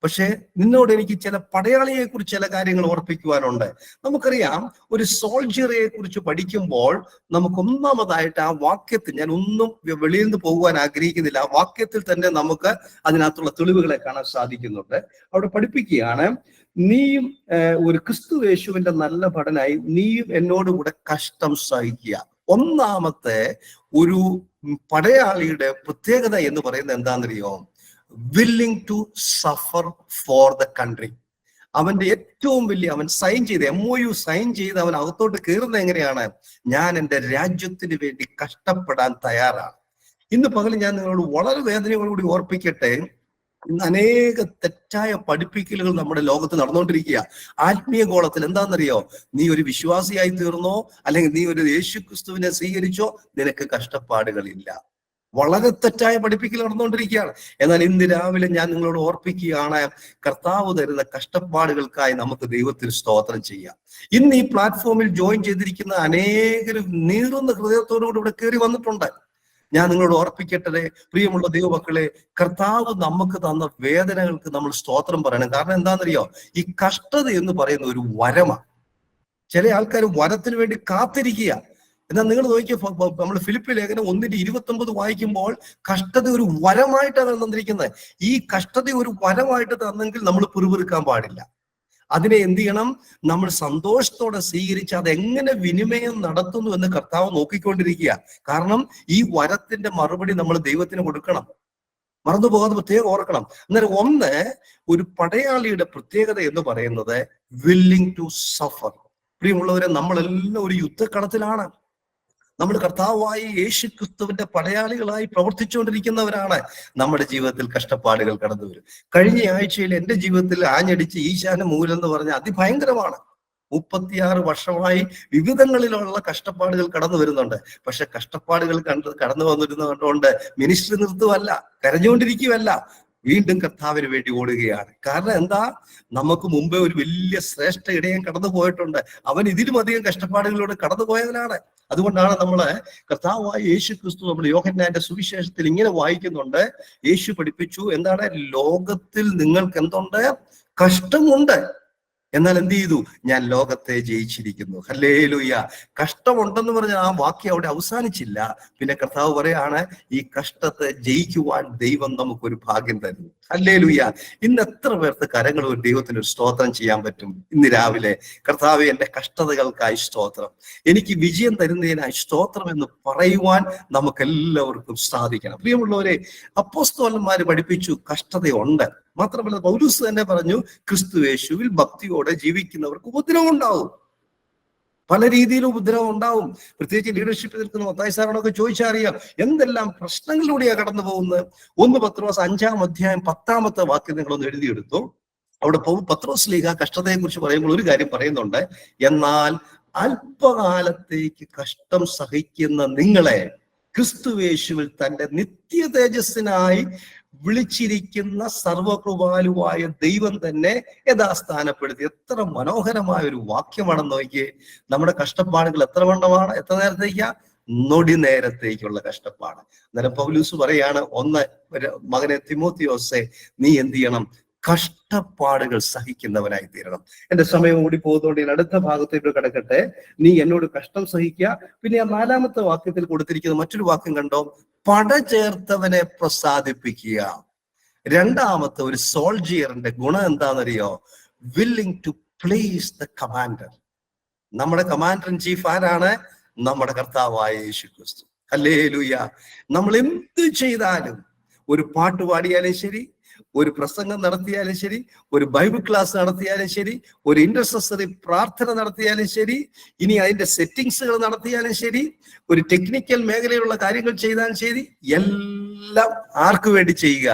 പക്ഷെ നിന്നോട് എനിക്ക് ചില പടയാളിയെ കുറിച്ച് ചില കാര്യങ്ങൾ ഓർപ്പിക്കുവാനുണ്ട്. നമുക്കറിയാം, ഒരു സോൾജിയറെ കുറിച്ച് പഠിക്കുമ്പോൾ നമുക്ക് ഒന്നാമതായിട്ട് ആ വാക്യത്തിൽ, ഞാൻ ഒന്നും വെളിയിൽ നിന്ന് പോകുവാൻ ആഗ്രഹിക്കുന്നില്ല, ആ വാക്യത്തിൽ തന്നെ നമുക്ക് അതിനകത്തുള്ള തെളിവുകളെ കാണാൻ സാധിക്കുന്നുണ്ട്. അവിടെ പഠിപ്പിക്കുകയാണ്, നീയും ഒരു ക്രിസ്തുവേശുവിന്റെ നല്ല ഭടനായി നീയും എന്നോടുകൂടെ കഷ്ടം സഹിക്കുക. ഒന്നാമത്തെ ഒരു പടയാളിയുടെ പ്രത്യേകത എന്ന് പറയുന്നത് എന്താണെന്നറിയോ? Willing to suffer for the country. അവന്റെ ഏറ്റവും വലിയ, അവൻ സൈൻ ചെയ്ത് MOU സൈൻ ചെയ്ത് അവൻ അകത്തോട്ട് കയറുന്നത് എങ്ങനെയാണ്? ഞാൻ എൻ്റെ രാജ്യത്തിന് വേണ്ടി കഷ്ടപ്പെടാൻ തയ്യാറാണ്. ഇന്ന് പകൽ ഞാൻ നിങ്ങളോട് വളരെ വേദനയോടുകൂടി ഓർപ്പിക്കട്ടെ, ഇന്ന് അനേക തെറ്റായ പഠിപ്പിക്കലുകൾ നമ്മുടെ ലോകത്ത് നടന്നുകൊണ്ടിരിക്കുക. ആത്മീയ ഗോളത്തിൽ എന്താണെന്നറിയോ? നീ ഒരു വിശ്വാസിയായി തീർന്നോ, അല്ലെങ്കിൽ നീ ഒരു യേശു ക്രിസ്തുവിനെ സ്വീകരിച്ചോ, നിനക്ക് കഷ്ടപ്പാടുകളില്ല. വളരെ തെറ്റായ പഠിപ്പിക്കൽ നടന്നുകൊണ്ടിരിക്കുകയാണ്. എന്നാൽ ഇന്ന് രാവിലെ ഞാൻ നിങ്ങളോട് ഓർപ്പിക്കുകയാണ്, കർത്താവ് തരുന്ന കഷ്ടപ്പാടുകൾക്കായി നമുക്ക് ദൈവത്തിന് സ്തോത്രം ചെയ്യാം. ഇന്ന് ഈ പ്ലാറ്റ്ഫോമിൽ ജോയിൻ ചെയ്തിരിക്കുന്ന അനേകരും നീറുന്ന ഹൃദയത്തോടുകൂടി ഇവിടെ കയറി വന്നിട്ടുണ്ട്. ഞാൻ നിങ്ങളോട് ഓർപ്പിക്കട്ടെ, പ്രിയമുള്ള ദൈവമക്കളെ, കർത്താവ് നമുക്ക് തന്ന വേദനകൾക്ക് നമ്മൾ സ്തോത്രം പറയണം. കാരണം എന്താണെന്നറിയോ? ഈ കഷ്ടത എന്ന് പറയുന്ന ഒരു വരമാണ്. ചില ആൾക്കാർ വരത്തിന് വേണ്ടി കാത്തിരിക്കുക. എന്നാൽ നിങ്ങൾ നോക്കിയ നമ്മൾ ഫിലിപ്പി ലേഖനം 1:29 വായിക്കുമ്പോൾ കഷ്ടത ഒരു വരമായിട്ടാണ് തന്നിരിക്കുന്നത്. ഈ കഷ്ടത ഒരു വരമായിട്ട് തന്നെങ്കിൽ നമ്മൾ പിറുപിറുക്കാൻ പാടില്ല. അതിനെ എന്ത് ചെയ്യണം? നമ്മൾ സന്തോഷത്തോടെ സ്വീകരിച്ച് അതെങ്ങനെ വിനിമയം നടത്തുന്നു എന്ന് കർത്താവ് നോക്കിക്കൊണ്ടിരിക്കുക. കാരണം ഈ വരത്തിന്റെ മറുപടി നമ്മൾ ദൈവത്തിന് കൊടുക്കണം. മറന്നു പോകാതെ പ്രത്യേകം ഓർക്കണം. അന്നേരം ഒരു പടയാളിയുടെ പ്രത്യേകത എന്ന് പറയുന്നത് വില്ലിംഗ് ടു സഫർ. പ്രിയമുള്ളവരെ, നമ്മളെല്ലാം ഒരു യുദ്ധക്കളത്തിലാണ്. നമ്മൾ കർത്താവായി യേശു ക്രിസ്തുവിന്റെ പടയാളികളായി പ്രവർത്തിച്ചുകൊണ്ടിരിക്കുന്നവരാണ്. നമ്മുടെ ജീവിതത്തിൽ കഷ്ടപ്പാടുകൾ കടന്നു വരും. കഴിഞ്ഞ ആഴ്ചയിൽ എൻ്റെ ജീവിതത്തിൽ ആഞ്ഞടിച്ച് ഈശാന മൂലം എന്ന് പറഞ്ഞ അതിഭയങ്കരമാണ്. 36 വർഷമായി വിവിധങ്ങളിലുള്ള കഷ്ടപ്പാടുകൾ കടന്നു വരുന്നുണ്ട്. പക്ഷെ കഷ്ടപ്പാടുകൾ കടന്നു വന്നിരുന്ന കണ്ടുകൊണ്ട് മിനിസ്ട്രി നിർത്തുവല്ല, കരഞ്ഞുകൊണ്ടിരിക്കുകയല്ല, വീണ്ടും കർത്താവിന് വേണ്ടി ഓടുകയാണ്. കാരണം എന്താ? നമുക്ക് മുമ്പേ ഒരു വലിയ ശ്രേഷ്ഠ ഇടയൻ കടന്നു പോയിട്ടുണ്ട്. അവൻ ഇതിലും അധികം കഷ്ടപ്പാടുകളിലൂടെ കടന്നു പോയവനാണ്. അതുകൊണ്ടാണ് നമ്മള് കർത്താവായ യേശു ക്രിസ്തു, നമ്മൾ യോഹന്നാന്റെ സുവിശേഷത്തിൽ ഇങ്ങനെ വായിക്കുന്നുണ്ട്. യേശു പഠിപ്പിച്ചു, എന്താണ്? ലോകത്തിൽ നിങ്ങൾക്ക് എന്തുണ്ട്? കഷ്ടമുണ്ട്. എന്നാൽ എന്ത് ചെയ്തു? ഞാൻ ലോകത്തെ ജയിച്ചിരിക്കുന്നു. ഹല്ലേലൂയ. കഷ്ടമുണ്ടെന്ന് പറഞ്ഞ ആ വാക്യം അവിടെ അവസാനിച്ചില്ല. പിന്നെ കർത്താവ് പറയാണ്, ഈ കഷ്ടത്തെ ജയിക്കുവാൻ ദൈവം നമുക്കൊരു ഭാഗ്യം തരുന്നു. ഹല്ലേലൂയ. ഇന്ന് എത്ര പേർക്ക് കരങ്ങൾ ഒരു ദൈവത്തിന് ഒരു സ്തോത്രം ചെയ്യാൻ പറ്റും? ഇന്ന് രാവിലെ കർത്താവേ, എന്റെ കഷ്ടതകൾക്കായി സ്തോത്രം, എനിക്ക് വിജയം തരുന്നതിനായി സ്തോത്രം എന്ന് പറയുവാൻ നമുക്ക് എല്ലാവർക്കും സാധിക്കണം. പ്രിയമുള്ളവരെ, അപ്പോസ്തലന്മാര് പഠിപ്പിച്ചു കഷ്ടതയുണ്ട്. മാത്രമല്ല പൗലോസ് തന്നെ പറഞ്ഞു, ക്രിസ്തുയേശുവിൽ ഭക്തിയോടെ ജീവിക്കുന്നവർക്ക് ഉപദ്രവം ഉണ്ടാവും. പല രീതിയിലും ഉപദ്രവം ഉണ്ടാവും. പ്രത്യേകിച്ച് ലീഡർഷിപ്പിൽ നിൽക്കുന്ന മത്തായി സാറിനൊക്കെ ചോദിച്ചാൽ അറിയാം എന്തെല്ലാം പ്രശ്നങ്ങളിലൂടെയാണ് കടന്നു പോകുന്നത്. 1 പത്രോസ് 5-ാം അധ്യായം 10-ാമത്തെ വാക്യം നിങ്ങളൊന്ന് എഴുതിയെടുത്തു. അവിടെ പത്രോസ് ലീഗ കഷ്ടതയെ കുറിച്ച് പറയുമ്പോൾ ഒരു കാര്യം പറയുന്നുണ്ട്. എന്നാൽ അല്പകാലത്തേക്ക് കഷ്ടം സഹിക്കുന്ന നിങ്ങളെ ക്രിസ്തുയേശുവിൽ തന്റെ നിത്യ തേജസ്സിനായി വിളിച്ചിരിക്കുന്ന സർവകൃപാലുവായ ദൈവം തന്നെ യഥാസ്ഥാനപ്പെടുത്തി. എത്ര മനോഹരമായ ഒരു വാക്യമാണെന്ന് നോക്കിയേ. നമ്മുടെ കഷ്ടപ്പാടുകൾ എത്ര വണ്ണമാണ്? എത്ര നേരത്തേക്കാ? നൊടി നേരത്തേക്കുള്ള കഷ്ടപ്പാട്. അന്നേരം പൗലൂസ് പറയാണ്, ഒന്ന് മകനെ തിമോത്തിയോസേ, നീ എന്ത് ചെയ്യണം? കഷ്ടപ്പാടുകൾ സഹിക്കുന്നവനായി തീരണം. എന്റെ സമയം കൂടി പോകുന്നതുകൊണ്ട് ഞാൻ അടുത്ത ഭാഗത്തേക്ക് കിടക്കട്ടെ. നീ എന്നോട് കഷ്ടം സഹിക്കുക. പിന്നെ ആ 4-ാമത്തെ വാക്യത്തിൽ കൊടുത്തിരിക്കുന്ന മറ്റൊരു വാക്യം കണ്ടോ? പട ചേർത്തവനെ പ്രസാദിപ്പിക്കുക. 2-ാമത്തെ ഒരു സോൾജിയറിന്റെ ഗുണം എന്താണെന്നറിയോ? Willing to please the commander. നമ്മുടെ കമാൻഡർ ഇൻ ചീഫ് ആരാണ്? നമ്മുടെ കർത്താവായ യേശു ക്രിസ്തു. ഹല്ലേലൂയ. നമ്മൾ എന്ത് ചെയ്താലും, ഒരു പാട്ട് പാടിയാലും ശരി, ഒരു പ്രസംഗം നടത്തിയാലും ശരി, ഒരു ബൈബിൾ ക്ലാസ് നടത്തിയാലും ശരി, ഒരു ഇന്റർസെസറി പ്രാർത്ഥന നടത്തിയാലും ശരി, ഇനി അതിന്റെ സെറ്റിങ്സുകൾ നടത്തിയാലും ശരി, ഒരു ടെക്നിക്കൽ മേഖലയിലുള്ള കാര്യങ്ങൾ ചെയ്താലും ശരി, എല്ലാം ആർക്ക് വേണ്ടി ചെയ്യുക?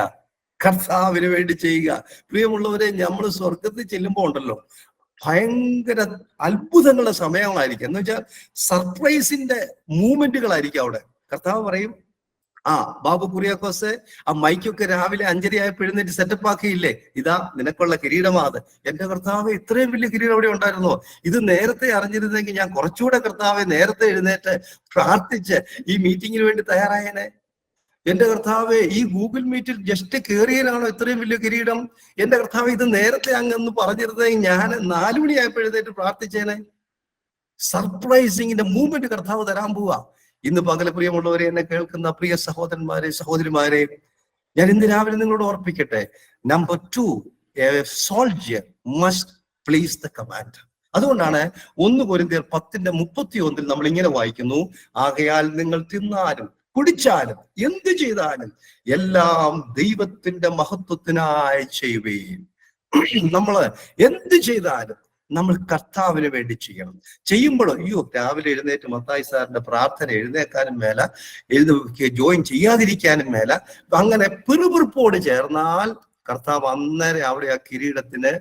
കർത്താവിന് വേണ്ടി ചെയ്യുക. പ്രിയമുള്ളവരെ, നമ്മൾ സ്വർഗത്തിൽ ചെല്ലുമ്പോൾ ഉണ്ടല്ലോ, ഭയങ്കര അത്ഭുതങ്ങളുടെ സമയങ്ങളായിരിക്കും. എന്ന് വെച്ചാൽ സർപ്രൈസിന്റെ മൂവ്മെന്റുകളായിരിക്കും അവിടെ. കർത്താവ് പറയും, ബാബു കുറിയാക്കോസ്, ആ മൈക്കൊക്കെ രാവിലെ 5:30 എഴുന്നേറ്റ് സെറ്റപ്പ് ആക്കിയില്ലേ? ഇതാ നിനക്കുള്ള കിരീടമാത്. എന്റെ കർത്താവ്, ഇത്രയും വലിയ കിരീടം അവിടെ ഉണ്ടായിരുന്നോ? ഇത് നേരത്തെ അറിഞ്ഞിരുന്നെങ്കിൽ ഞാൻ കുറച്ചുകൂടെ കർത്താവെ നേരത്തെ എഴുന്നേറ്റ് പ്രാർത്ഥിച്ച് ഈ മീറ്റിങ്ങിന് വേണ്ടി തയ്യാറായേനെ. എന്റെ കർത്താവെ, ഈ ഗൂഗിൾ മീറ്റിൽ ജസ്റ്റ് കയറിയതിനാണോ ഇത്രയും വലിയ കിരീടം? എന്റെ കർത്താവ്, ഇത് നേരത്തെ അങ്ങ് പറഞ്ഞിരുന്നെങ്കിൽ ഞാൻ 4 മണിയായപ്പോൾ എഴുന്നേറ്റ് പ്രാർത്ഥിച്ചേനെ. സർപ്രൈസിങ്ങിന്റെ മൂവ്മെന്റ് കർത്താവ് തരാൻ പോവാ. ഇന്ന് പകല് പ്രിയമുള്ളവരെ, എന്നെ കേൾക്കുന്ന പ്രിയ സഹോദരന്മാരെ, സഹോദരിമാരെ, ഞാൻ ഇന്ന് രാവിലെ നിങ്ങളോട് ഓർപ്പിക്കട്ടെ. Number 2, a soldier must please the commander. അതുകൊണ്ടാണ് 1 കൊരിന്ത്യർ 10:31 നമ്മൾ ഇങ്ങനെ വായിക്കുന്നു, ആകയാൽ നിങ്ങൾ തിന്നാലും കുടിച്ചാലും എന്ത് ചെയ്താലും എല്ലാം ദൈവത്തിന്റെ മഹത്വത്തിനായി ചെയ്യുകയും. നമ്മള് എന്ത് ചെയ്താലും നമ്മൾ കർത്താവിന് വേണ്ടി ചെയ്യണം. ചെയ്യുമ്പോഴോ, അയ്യോ രാവിലെ എഴുന്നേറ്റ് മത്തായി സാറിന്റെ പ്രാർത്ഥന എഴുന്നേക്കാനും മേല, ജോയിൻ ചെയ്യാതിരിക്കാനും മേല. അങ്ങനെ പിറുപിറുപ്പോട് ചേർന്നാൽ കർത്താവ് അന്നേരം അവിടെ ആ കിരീടത്തിന്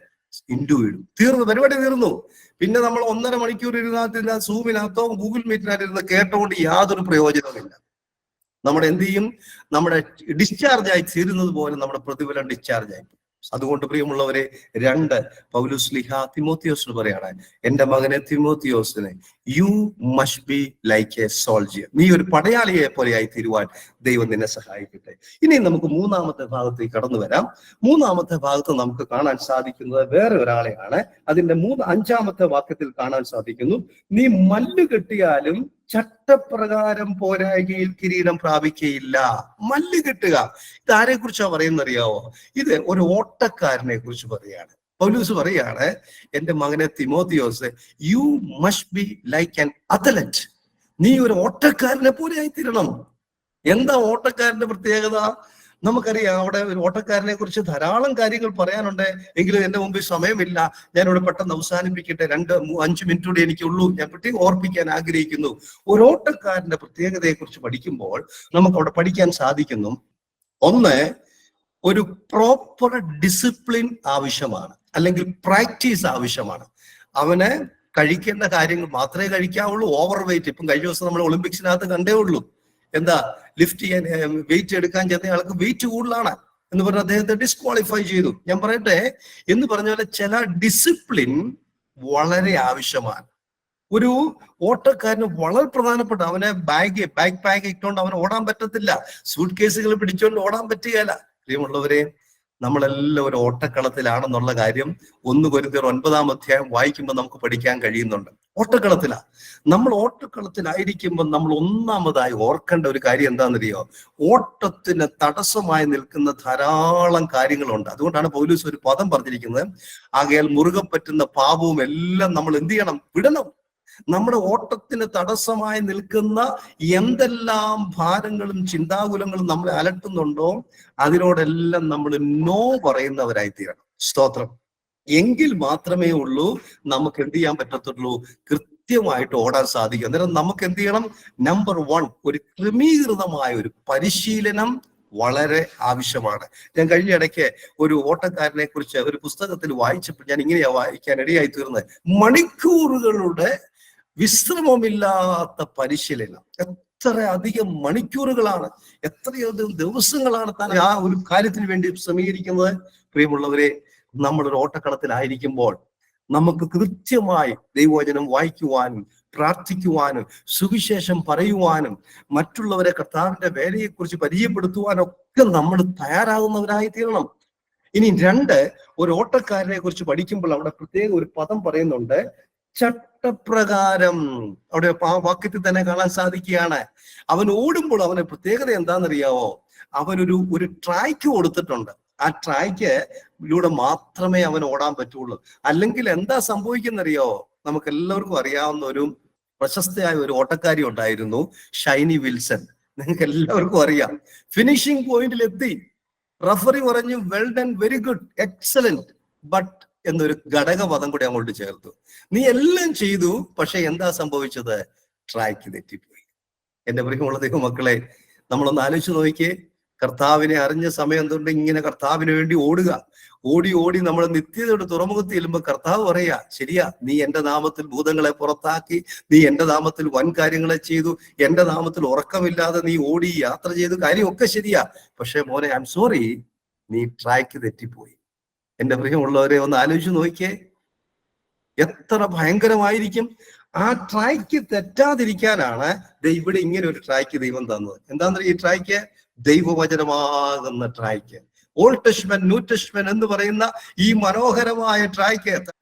ഇൻഡു ഇടും. തീർന്നു, പരിപാടി തീർന്നു. പിന്നെ നമ്മൾ 1.5 മണിക്കൂർ ഇരുന്നതിന് സൂമിനകത്തോ ഗൂഗിൾ മീറ്റിനകത്തോ ഇരുന്ന് കേട്ടുകൊണ്ട് യാതൊരു പ്രയോജനവുമില്ല. നമ്മുടെ എന്ത് ചെയ്യും? നമ്മുടെ ഡിസ്ചാർജ് ആയി തീരുന്നത് പോലെ നമ്മുടെ പ്രതിഫലം ഡിസ്ചാർജ് ആയി. അതുകൊണ്ട് പ്രിയമുള്ളവരെ, 2 പൗലോസ് ലീഹ തിമോത്തിയോസിന് പറയാണ്, എന്റെ മകനെ തിമോത്തിയോസിനെ, you must be like a soldier. നീ ഒരു പടയാളിയെ പോലെയായി തീരുവാൻ ദൈവം നിന്നെ സഹായിക്കട്ടെ. ഇനി നമുക്ക് 3-ാമത്തെ ഭാഗത്തേക്ക് കടന്നു വരാം. 3-ാമത്തെ ഭാഗത്ത് നമുക്ക് കാണാൻ സാധിക്കുന്നത് വേറെ ഒരാളെയാണ്. അതിന്റെ 5-ാമത്തെ വാക്യത്തിൽ കാണാൻ സാധിക്കുന്നു, നീ മല്ല് കെട്ടിയാലും ചട്ടപ്രകാരം പോരായ്കയിൽ കിരീടം പ്രാപിക്കയില്ല. മല്ല് കെട്ടുക, ഇത് ആരെ കുറിച്ചാ പറയുന്നറിയാവോ? ഇത് ഒരു ഓട്ടക്കാരനെ കുറിച്ച് പറയാണ്. പൗലോസ് പറയാണ്, എന്റെ മകനെ Thimothios, you must be like an athlete. നീ ഒരു ഓട്ടക്കാരനെ പോലെ ആയിത്തീരണം. എന്താ ഓട്ടക്കാരന്റെ പ്രത്യേകത? നമുക്കറിയാം, അവിടെ ഒരു ഓട്ടക്കാരനെ കുറിച്ച് ധാരാളം കാര്യങ്ങൾ പറയാനുണ്ട്. എങ്കിലും എന്റെ മുമ്പിൽ സമയമില്ല. ഞാനിവിടെ പെട്ടെന്ന് അവസാനിപ്പിക്കട്ടെ. 5 മിനിറ്റ് കൂടി എനിക്കുള്ളൂ. ഞാൻ പ്രത്യേകം ഓർപ്പിക്കാൻ ആഗ്രഹിക്കുന്നു. ഒരു ഓട്ടക്കാരന്റെ പ്രത്യേകതയെ കുറിച്ച് പഠിക്കുമ്പോൾ നമുക്ക് അവിടെ പഠിക്കാൻ സാധിക്കുന്നു. ഒന്ന്, ഒരു പ്രോപ്പർ ഡിസിപ്ലിൻ ആവശ്യമാണ്, അല്ലെങ്കിൽ പ്രാക്ടീസ് ആവശ്യമാണ്. അവന് കഴിക്കേണ്ട കാര്യങ്ങൾ മാത്രമേ കഴിക്കാവുള്ളൂ. ഓവർ വെയിറ്റ്, ഇപ്പം കഴിഞ്ഞ ദിവസം നമ്മൾ ഒളിമ്പിക്സിനകത്ത് കണ്ടേ ഉള്ളൂ. എന്താ, ലിഫ്റ്റ് ചെയ്യാൻ, വെയിറ്റ് എടുക്കാൻ ചെന്ന ആൾക്ക് വെയിറ്റ് കൂടുതലാണ് എന്ന് പറഞ്ഞ് അദ്ദേഹത്തെ ഡിസ്ക്വാളിഫൈ ചെയ്തു. ഞാൻ പറയട്ടെ, എന്ന് പറഞ്ഞ പോലെ ചില ഡിസിപ്ലിൻ വളരെ ആവശ്യമാണ്. ഒരു ഓട്ടക്കാരന് വളരെ പ്രധാനപ്പെട്ട, അവനെ ബാക്ക് പാക്ക് ഇട്ടുകൊണ്ട് അവന് ഓടാൻ പറ്റത്തില്ല. സൂട്ട് കേസുകൾ പിടിച്ചുകൊണ്ട് ഓടാൻ പറ്റുകയില്ല. പ്രിയമുള്ളവരെ, നമ്മളെല്ലാം ഒരു ഓട്ടക്കളത്തിലാണെന്നുള്ള കാര്യം 1 കൊരിന്ത്യർ 9-ാം അധ്യായം വായിക്കുമ്പോൾ നമുക്ക് പഠിക്കാൻ കഴിയുന്നുണ്ട്. ഓട്ടക്കളത്തിലാ. നമ്മൾ ഓട്ടക്കളത്തിലായിരിക്കുമ്പോൾ നമ്മൾ ഒന്നാമതായി ഓർക്കേണ്ട ഒരു കാര്യം എന്താണെന്നറിയോ? ഓട്ടത്തിന് തടസ്സമായി നിൽക്കുന്ന ധാരാളം കാര്യങ്ങളുണ്ട്. അതുകൊണ്ടാണ് പൗലോസ് ഒരു പദം പറഞ്ഞിരിക്കുന്നത്, ആകയാൽ മുറുകെ പറ്റുന്ന പാപവും എല്ലാം നമ്മൾ എന്ത് ചെയ്യണം? വിടണം. നമ്മുടെ ഓട്ടത്തിന് തടസ്സമായി നിൽക്കുന്ന എന്തെല്ലാം ഭാരങ്ങളും ചിന്താകുലങ്ങളും നമ്മളെ അലട്ടുന്നുണ്ടോ അതിനോടെല്ലാം നമ്മൾ നോ പറയുന്നവരായി തീരണം. സ്തോത്രം. എങ്കിൽ മാത്രമേ ഉള്ളൂ നമുക്ക് എന്ത് ചെയ്യാൻ പറ്റത്തുള്ളൂ? കൃത്യമായിട്ട് ഓടാൻ സാധിക്കും. അന്നേരം നമുക്ക് എന്ത് ചെയ്യണം? നമ്പർ 1, ഒരു ക്രമീകൃതമായ ഒരു പരിശീലനം വളരെ ആവശ്യമാണ്. ഞാൻ കഴിഞ്ഞ ഇടയ്ക്ക് ഒരു ഓട്ടക്കാരനെ കുറിച്ച് ഒരു പുസ്തകത്തിൽ വായിച്ചപ്പോൾ ഞാൻ ഇങ്ങനെയാ വായിക്കാൻ ഇടയായി തീർന്നത്. മണിക്കൂറുകളുടെ വിശ്രമമില്ലാത്ത പരിശീലനം. എത്ര അധികം മണിക്കൂറുകളാണ്, എത്രയധികം ദിവസങ്ങളാണ് താൻ ആ ഒരു കാര്യത്തിന് വേണ്ടി ശ്രമീകരിക്കുന്നത്. പ്രിയമുള്ളവരെ, നമ്മളൊരു ഓട്ടക്കളത്തിലായിരിക്കുമ്പോൾ നമുക്ക് കൃത്യമായി ദൈവവചനം വായിക്കുവാനും പ്രാർത്ഥിക്കുവാനും സുവിശേഷം പറയുവാനും മറ്റുള്ളവരെ കർത്താവിന്റെ വേലയെക്കുറിച്ച് പരിചയപ്പെടുത്തുവാനും ഒക്കെ നമ്മൾ തയ്യാറാകുന്നവരായി തീരണം. ഇനി 2, ഒരു ഓട്ടക്കാരനെ കുറിച്ച് പഠിക്കുമ്പോൾ അവിടെ പ്രത്യേക ഒരു പദം പറയുന്നുണ്ട്, ചട്ടപ്രകാരം. അവിടെ ആ വാക്യത്തിൽ തന്നെ കാണാൻ സാധിക്കുകയാണ്. അവൻ ഓടുമ്പോൾ അവന് പ്രത്യേകത എന്താണെന്നറിയാവോ? അവനൊരു ട്രാക്ക് കൊടുത്തിട്ടുണ്ട്. ആ ട്രാക്കിലൂടെ മാത്രമേ അവൻ ഓടാൻ പറ്റുള്ളൂ. അല്ലെങ്കിൽ എന്താ സംഭവിക്കുന്നറിയാവോ? നമുക്ക് എല്ലാവർക്കും അറിയാവുന്ന ഒരു പ്രശസ്തയായ ഒരു ഓട്ടക്കാരി ഉണ്ടായിരുന്നു, ഷൈനി വിൽസൺ. നിങ്ങൾക്ക് എല്ലാവർക്കും അറിയാം. ഫിനിഷിംഗ് പോയിന്റിൽ എത്തി. റഫറി പറഞ്ഞു, well done, very good, excellent, but എന്നൊരു ഘടകപദം കൂടി അങ്ങോട്ട് ചേർത്തു. നീ എല്ലാം ചെയ്തു, പക്ഷെ എന്താ സംഭവിച്ചത്? ട്രാക്ക് തെറ്റിപ്പോയി. എന്റെ പ്രിയമുള്ള ദൈവമക്കളെ, നമ്മളൊന്ന് ആലോചിച്ച് നോക്കിയേ. കർത്താവിനെ അറിഞ്ഞ സമയം തൊട്ട് ഇങ്ങനെ കർത്താവിന് വേണ്ടി ഓടുക. ഓടി നമ്മൾ നിത്യതയുടെ തുറമുഖത്ത് ചെല്ലുമ്പോൾ കർത്താവ് പറയാ, ശരിയാ, നീ എന്റെ നാമത്തിൽ ഭൂതങ്ങളെ പുറത്താക്കി, നീ എന്റെ നാമത്തിൽ വൻ കാര്യങ്ങളെ ചെയ്തു, എന്റെ നാമത്തിൽ ഉറക്കമില്ലാതെ നീ ഓടി യാത്ര ചെയ്തു, കാര്യമൊക്കെ ശരിയാ. പക്ഷെ മോനെ, ഐ എം സോറി, നീ ട്രാക്ക് തെറ്റിപ്പോയി. എന്റെ പ്രിയമുള്ളവരെ, ഒന്ന് ആലോചിച്ച് നോക്കിയേ, എത്ര ഭയങ്കരമായിരിക്കും. ആ ട്രാക്ക് തെറ്റാതിരിക്കാനാണ് ഇവിടെ ഇങ്ങനെ ഒരു ട്രാക്ക് ദൈവം തന്നത്. എന്താണെന്ന് ഈ ട്രാക്ക്? ദൈവവചനമാകുന്ന track. Old testament, new testament എന്ന് പറയുന്ന ഈ മനോഹരമായ ട്രാക്ക്.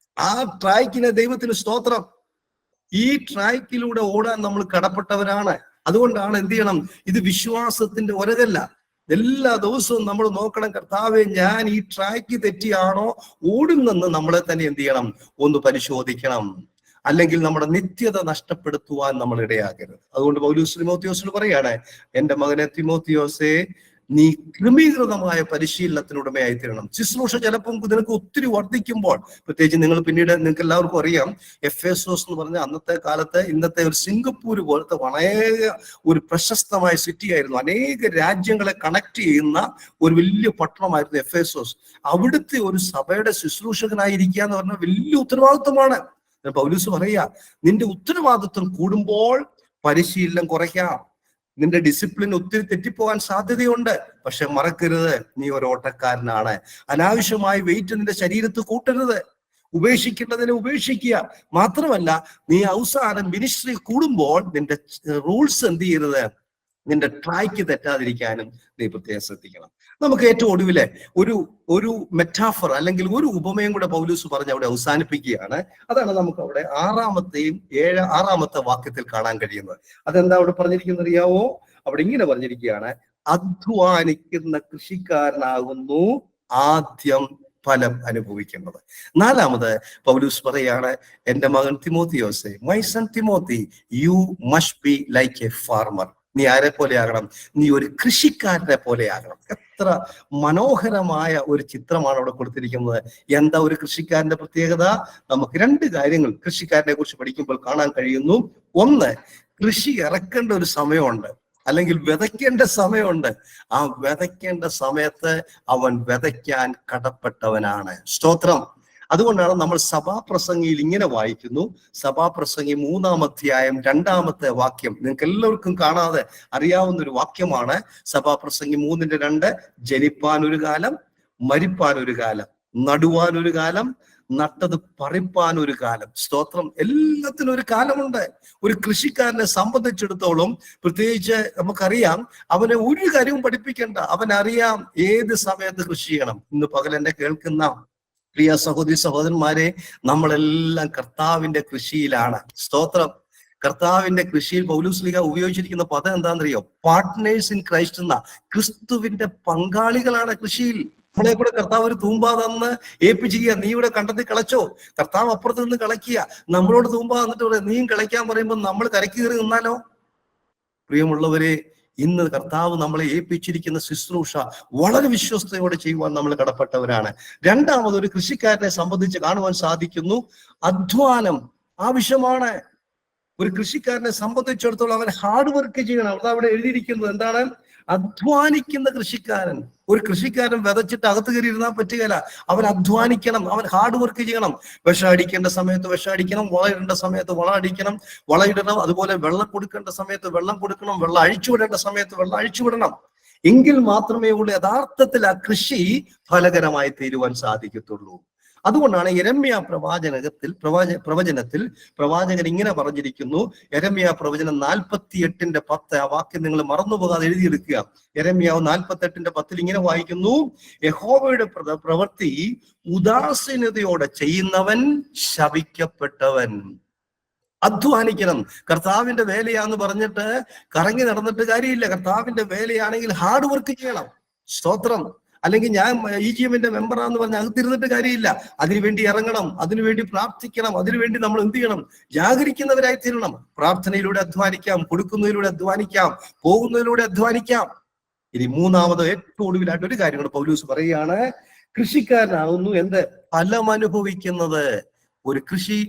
ആ ട്രാക്കിനെ ദൈവത്തിന് സ്തോത്രം. ഈ ട്രാക്കിലൂടെ ഓടാൻ നമ്മൾ കടപ്പെട്ടവരാണ്. അതുകൊണ്ടാണ് എന്ത് ചെയ്യണം? ഇത് വിശ്വാസത്തിന്റെ ഒരകല്ല. എല്ലാ ദിവസവും നമ്മൾ നോക്കണം, കർത്താവെ, ഞാൻ ഈ ട്രാക്ക് തെറ്റിയാണോ ഓടുന്നെന്ന് നമ്മളെ തന്നെ എന്ത് ചെയ്യണം? ഒന്ന് പരിശോധിക്കണം. അല്ലെങ്കിൽ നമ്മുടെ നിത്യത നഷ്ടപ്പെടുത്തുവാൻ നമ്മൾ ഇടയാകരുത്. അതുകൊണ്ട് പൗലോസ് തിമോത്തിയോസിന് പറയാണ്, എന്റെ മകനെ തിമോത്തിയോസേ, നീ ക്രമീകൃതമായ പരിശീലനത്തിനുടമയായി തീരണം. ശുശ്രൂഷ ചിലപ്പം നിനക്ക് ഒത്തിരി വർദ്ധിക്കുമ്പോൾ, പ്രത്യേകിച്ച് നിങ്ങൾക്ക് എല്ലാവർക്കും അറിയാം, എഫേസോസ് എന്ന് പറഞ്ഞ അന്നത്തെ കാലത്ത് ഇന്നത്തെ ഒരു സിംഗപ്പൂർ പോലത്തെ വളരെ ഒരു പ്രശസ്തമായ സിറ്റി ആയിരുന്നു. അനേക രാജ്യങ്ങളെ കണക്ട് ചെയ്യുന്ന ഒരു വലിയ പട്ടണമായിരുന്നു എഫേസോസ്. അവിടുത്തെ ഒരു സഭയുടെ ശുശ്രൂഷകനായിരിക്കുക എന്ന് പറഞ്ഞാൽ വലിയ ഉത്തരവാദിത്വമാണ്. പൗലോസ് പറയാ, നിന്റെ ഉത്തരവാദിത്വം കൂടുമ്പോൾ പരിശീലനം കുറയ്ക്കാം. നിന്റെ ഡിസിപ്ലിൻ ഒത്തിരി തെറ്റിപ്പോകാൻ സാധ്യതയുണ്ട്. പക്ഷെ മറക്കരുത്, നീ ഒരു ഓട്ടക്കാരനാണ്. അനാവശ്യമായി വെയിറ്റ് നിന്റെ ശരീരത്ത് കൂട്ടരുത്. ഉപേക്ഷിക്കേണ്ടതിനെ ഉപേക്ഷിക്കുക. മാത്രമല്ല, നീ അവസാനം മിനിസ്ട്രി കൂടുമ്പോൾ നിന്റെ റൂൾസ് എന്ത് ചെയ്യരുത്? നിന്റെ ട്രാക്ക് തെറ്റാതിരിക്കാനും നീ പ്രത്യേകം ശ്രദ്ധിക്കണം. നമുക്ക് ഏറ്റവും ഒടുവിലെ ഒരു മെറ്റാഫർ അല്ലെങ്കിൽ ഒരു ഉപമയും കൂടെ പൗലോസ് പറഞ്ഞ് അവിടെ അവസാനിപ്പിക്കുകയാണ്. അതാണ് നമുക്ക് അവിടെ 6-ാമത്തെ വാക്യത്തിൽ കാണാൻ കഴിയുന്നത്. അതെന്താ അവിടെ പറഞ്ഞിരിക്കുന്നത് അറിയാവോ? അവിടെ ഇങ്ങനെ പറഞ്ഞിരിക്കുകയാണ്, അധ്വാനിക്കുന്ന കൃഷിക്കാരനാകുന്നു ആദ്യം ഫലം അനുഭവിക്കേണ്ടത്. 4-ാമത് പൗലോസ് പറയാണ്, എന്റെ മകൻ തിമോത്തിയോസേ, my son Timothy, you must be like a farmer. നീ ആരെ പോലെ ആകണം? നീ ഒരു കൃഷിക്കാരനെ പോലെ ആകണം. എത്ര മനോഹരമായ ഒരു ചിത്രമാണ് അവിടെ കൊടുത്തിരിക്കുന്നത്. എന്താ ഒരു കൃഷിക്കാരന്റെ പ്രത്യേകത? നമുക്ക് 2 കാര്യങ്ങൾ കൃഷിക്കാരനെ കുറിച്ച് പഠിക്കുമ്പോൾ കാണാൻ കഴിയുന്നു. ഒന്ന്, കൃഷി ഇറക്കേണ്ട ഒരു സമയമുണ്ട്, അല്ലെങ്കിൽ വിതയ്ക്കേണ്ട സമയമുണ്ട്. ആ വിതയ്ക്കേണ്ട സമയത്ത് അവൻ വിതയ്ക്കാൻ കടപ്പെട്ടവനാണ്. സ്തോത്രം. അതുകൊണ്ടാണ് നമ്മൾ സഭാപ്രസംഗിയിൽ ഇങ്ങനെ വായിക്കുന്നു. സഭാപ്രസംഗി 3-ാം അധ്യായം 2-ാമത്തെ വാക്യം നിങ്ങൾക്ക് എല്ലാവർക്കും കാണാതെ അറിയാവുന്ന ഒരു വാക്യമാണ്. സഭാപ്രസംഗി 3:2, ജനിപ്പാൻ ഒരു കാലം, മരിപ്പാൻ ഒരു കാലം, നടുവാൻ ഒരു കാലം, നട്ടത് പറിപ്പാൻ ഒരു കാലം. സ്തോത്രം. എല്ലാത്തിനും ഒരു കാലമുണ്ട്. ഒരു കൃഷിക്കാരനെ സംബന്ധിച്ചിടത്തോളം പ്രത്യേകിച്ച് നമുക്കറിയാം, അവനെ ഒരു കാര്യവും പഠിപ്പിക്കേണ്ട, അവനറിയാം ഏത് സമയത്ത് കൃഷി ചെയ്യണം. ഇന്ന് പകൽ എന്നെ കേൾക്കുന്ന പ്രിയ സഹോദരി സഹോദരന്മാരെ, നമ്മളെല്ലാം കർത്താവിന്റെ കൃഷിയിലാണ്. സ്തോത്രം. കർത്താവിന്റെ കൃഷിയിൽ പൗലോസ് ഉപയോഗിച്ചിരിക്കുന്ന പദം എന്താണെന്നറിയോ? പാർട്ട്നേഴ്സ് ഇൻ ക്രൈസ്റ്റ് എന്ന. ക്രിസ്തുവിന്റെ പങ്കാളികളാണ് കൃഷിയിൽ. നമ്മളെ കൂടെ കർത്താവ് ഒരു തൂമ്പ തന്ന് ഏൽപ്പിച്ചിരിക്കുക. നീ ഇവിടെ കണ്ടത്തിൽ കളച്ചോ, കർത്താവ് അപ്പുറത്ത് നിന്ന് കളയ്ക്കുക. നമ്മളോട് തൂമ്പ തന്നിട്ട് പറയാം നീയും കളയ്ക്കാൻ പറയുമ്പോൾ നമ്മൾ കരക്ക് കയറി നിന്നാലോ? പ്രിയമുള്ളവരെ, ഇന്ന് കർത്താവ് നമ്മളെ ഏൽപ്പിച്ചിരിക്കുന്ന ശുശ്രൂഷ വളരെ വിശ്വസ്തയോടെ ചെയ്യുവാൻ നമ്മൾ കടപ്പെട്ടവരാണ്. രണ്ടാമത്, ഒരു കൃഷിക്കാരനെ സംബന്ധിച്ച് കാണുവാൻ സാധിക്കുന്നു, അധ്വാനം ആവശ്യമാണ്. ഒരു കൃഷിക്കാരനെ സംബന്ധിച്ചിടത്തോളം അവൻ ഹാർഡ് വർക്ക് ചെയ്യണം. അതവിടെ എഴുതിയിരിക്കുന്നത് എന്താണ്? അധ്വാനിക്കുന്ന കൃഷിക്കാരൻ. ഒരു കൃഷിക്കാരൻ വിതച്ചിട്ട് അകത്ത് കയറി ഇരുന്നാൽ പറ്റുകയില്ല. അവൻ അധ്വാനിക്കണം, അവൻ ഹാർഡ് വർക്ക് ചെയ്യണം. വിഷം അടിക്കേണ്ട സമയത്ത് വിഷം അടിക്കണം, വളയിടേണ്ട സമയത്ത് വളം അടിക്കണം, വളയിടണം. അതുപോലെ വെള്ളം കൊടുക്കേണ്ട സമയത്ത് വെള്ളം കൊടുക്കണം, വെള്ളം അഴിച്ചുവിടേണ്ട സമയത്ത് വെള്ളം അഴിച്ചുവിടണം. എങ്കിൽ മാത്രമേ ഉള്ളൂ യഥാർത്ഥത്തിൽ ആ കൃഷി ഫലകരമായി തീരുവാൻ സാധിക്കത്തുള്ളൂ. അതുകൊണ്ടാണ് യെരമ്യാ പ്രവചനത്തിൽ പ്രവാചകൻ ഇങ്ങനെ പറഞ്ഞിരിക്കുന്നു. യെരമ്യാ പ്രവചനം 48:10, ആ വാക്യം നിങ്ങൾ മറന്നുപോകാതെ എഴുതിയെടുക്കുക. യെരമ്യാവ് 48:10 ഇങ്ങനെ വായിക്കുന്നു: യഹോവയുടെ പ്രവൃത്തി ഉദാസീനതയോടെ ചെയ്യുന്നവൻ ശപിക്കപ്പെട്ടവൻ. അധ്വാനിക്കണം. കർത്താവിന്റെ വേലയാന്ന് പറഞ്ഞിട്ട് കറങ്ങി നടന്നിട്ട് കാര്യമില്ല. കർത്താവിന്റെ വേലയാണെങ്കിൽ ഹാർഡ് വർക്ക് ചെയ്യണം. സ്തോത്രം. അല്ലെങ്കിൽ ഞാൻ EGM-ന്റെ മെമ്പറാന്ന് പറഞ്ഞ് അകത്തിരുന്നിട്ട് കാര്യമില്ല. അതിനുവേണ്ടി ഇറങ്ങണം, അതിനുവേണ്ടി പ്രാർത്ഥിക്കണം, അതിനുവേണ്ടി നമ്മൾ എന്ത് ചെയ്യണം? ജാഗരിക്കുന്നവരായി തീരണം. പ്രാർത്ഥനയിലൂടെ അധ്വാനിക്കാം, കൊടുക്കുന്നതിലൂടെ അധ്വാനിക്കാം, പോകുന്നതിലൂടെ അധ്വാനിക്കാം. ഇനി മൂന്നാമത് ഏറ്റവും ഒടുവിലായിട്ട് ഒരു കാര്യം കൂടെ പൗലോസ് പറയുകയാണ്: കൃഷിക്കാരനാകുന്നു എന്ത്? ഫലം അനുഭവിക്കുന്നത്. ഒരു കൃഷി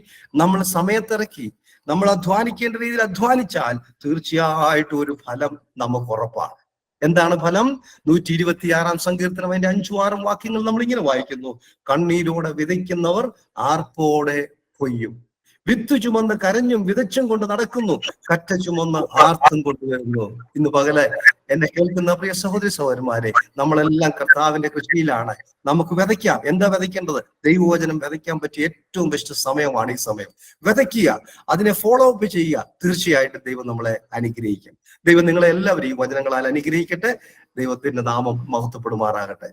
നമ്മൾ സമയത്തിറക്കി നമ്മൾ അധ്വാനിക്കേണ്ട രീതിയിൽ അധ്വാനിച്ചാൽ തീർച്ചയായിട്ടും ഒരു ഫലം നമുക്ക് ഉറപ്പാണ്. എന്താണ് ഫലം? 126-ാം സങ്കീർത്തനം അതിന്റെ 5-6 വാക്യങ്ങൾ നമ്മൾ ഇങ്ങനെ വായിക്കുന്നു: കണ്ണീരോടെ വിതയ്ക്കുന്നവർ ആർപ്പോടെ കൊയ്യും. വിത്ത് ചുമന്ന് കരഞ്ഞും വിതച്ചും കൊണ്ട് നടക്കുന്നു, കറ്റ ചുമന്ന് ആർത്തും കൊണ്ടുവരുന്നു. ഇന്ന് പകലെ എന്നെ കേൾക്കുന്ന പ്രിയ സഹോദരി സഹോദരന്മാരെ, നമ്മളെല്ലാം കർത്താവിന്റെ കൃഷിയിലാണ്. നമുക്ക് വിതയ്ക്കാം. എന്താ വിതയ്ക്കേണ്ടത്? ദൈവവചനം വിതയ്ക്കാൻ പറ്റിയ ഏറ്റവും ബെസ്റ്റ് സമയമാണ് ഈ സമയം. വിതയ്ക്കുക, അതിനെ ഫോളോ അപ്പ് ചെയ്യുക. തീർച്ചയായിട്ടും ദൈവം നമ്മളെ അനുഗ്രഹിക്കും. ദൈവം നിങ്ങളെ എല്ലാവരെയും വചനങ്ങളാൽ അനുഗ്രഹിക്കട്ടെ. ദൈവത്തിന്റെ നാമം മഹത്വപ്പെടുമാറാകട്ടെ.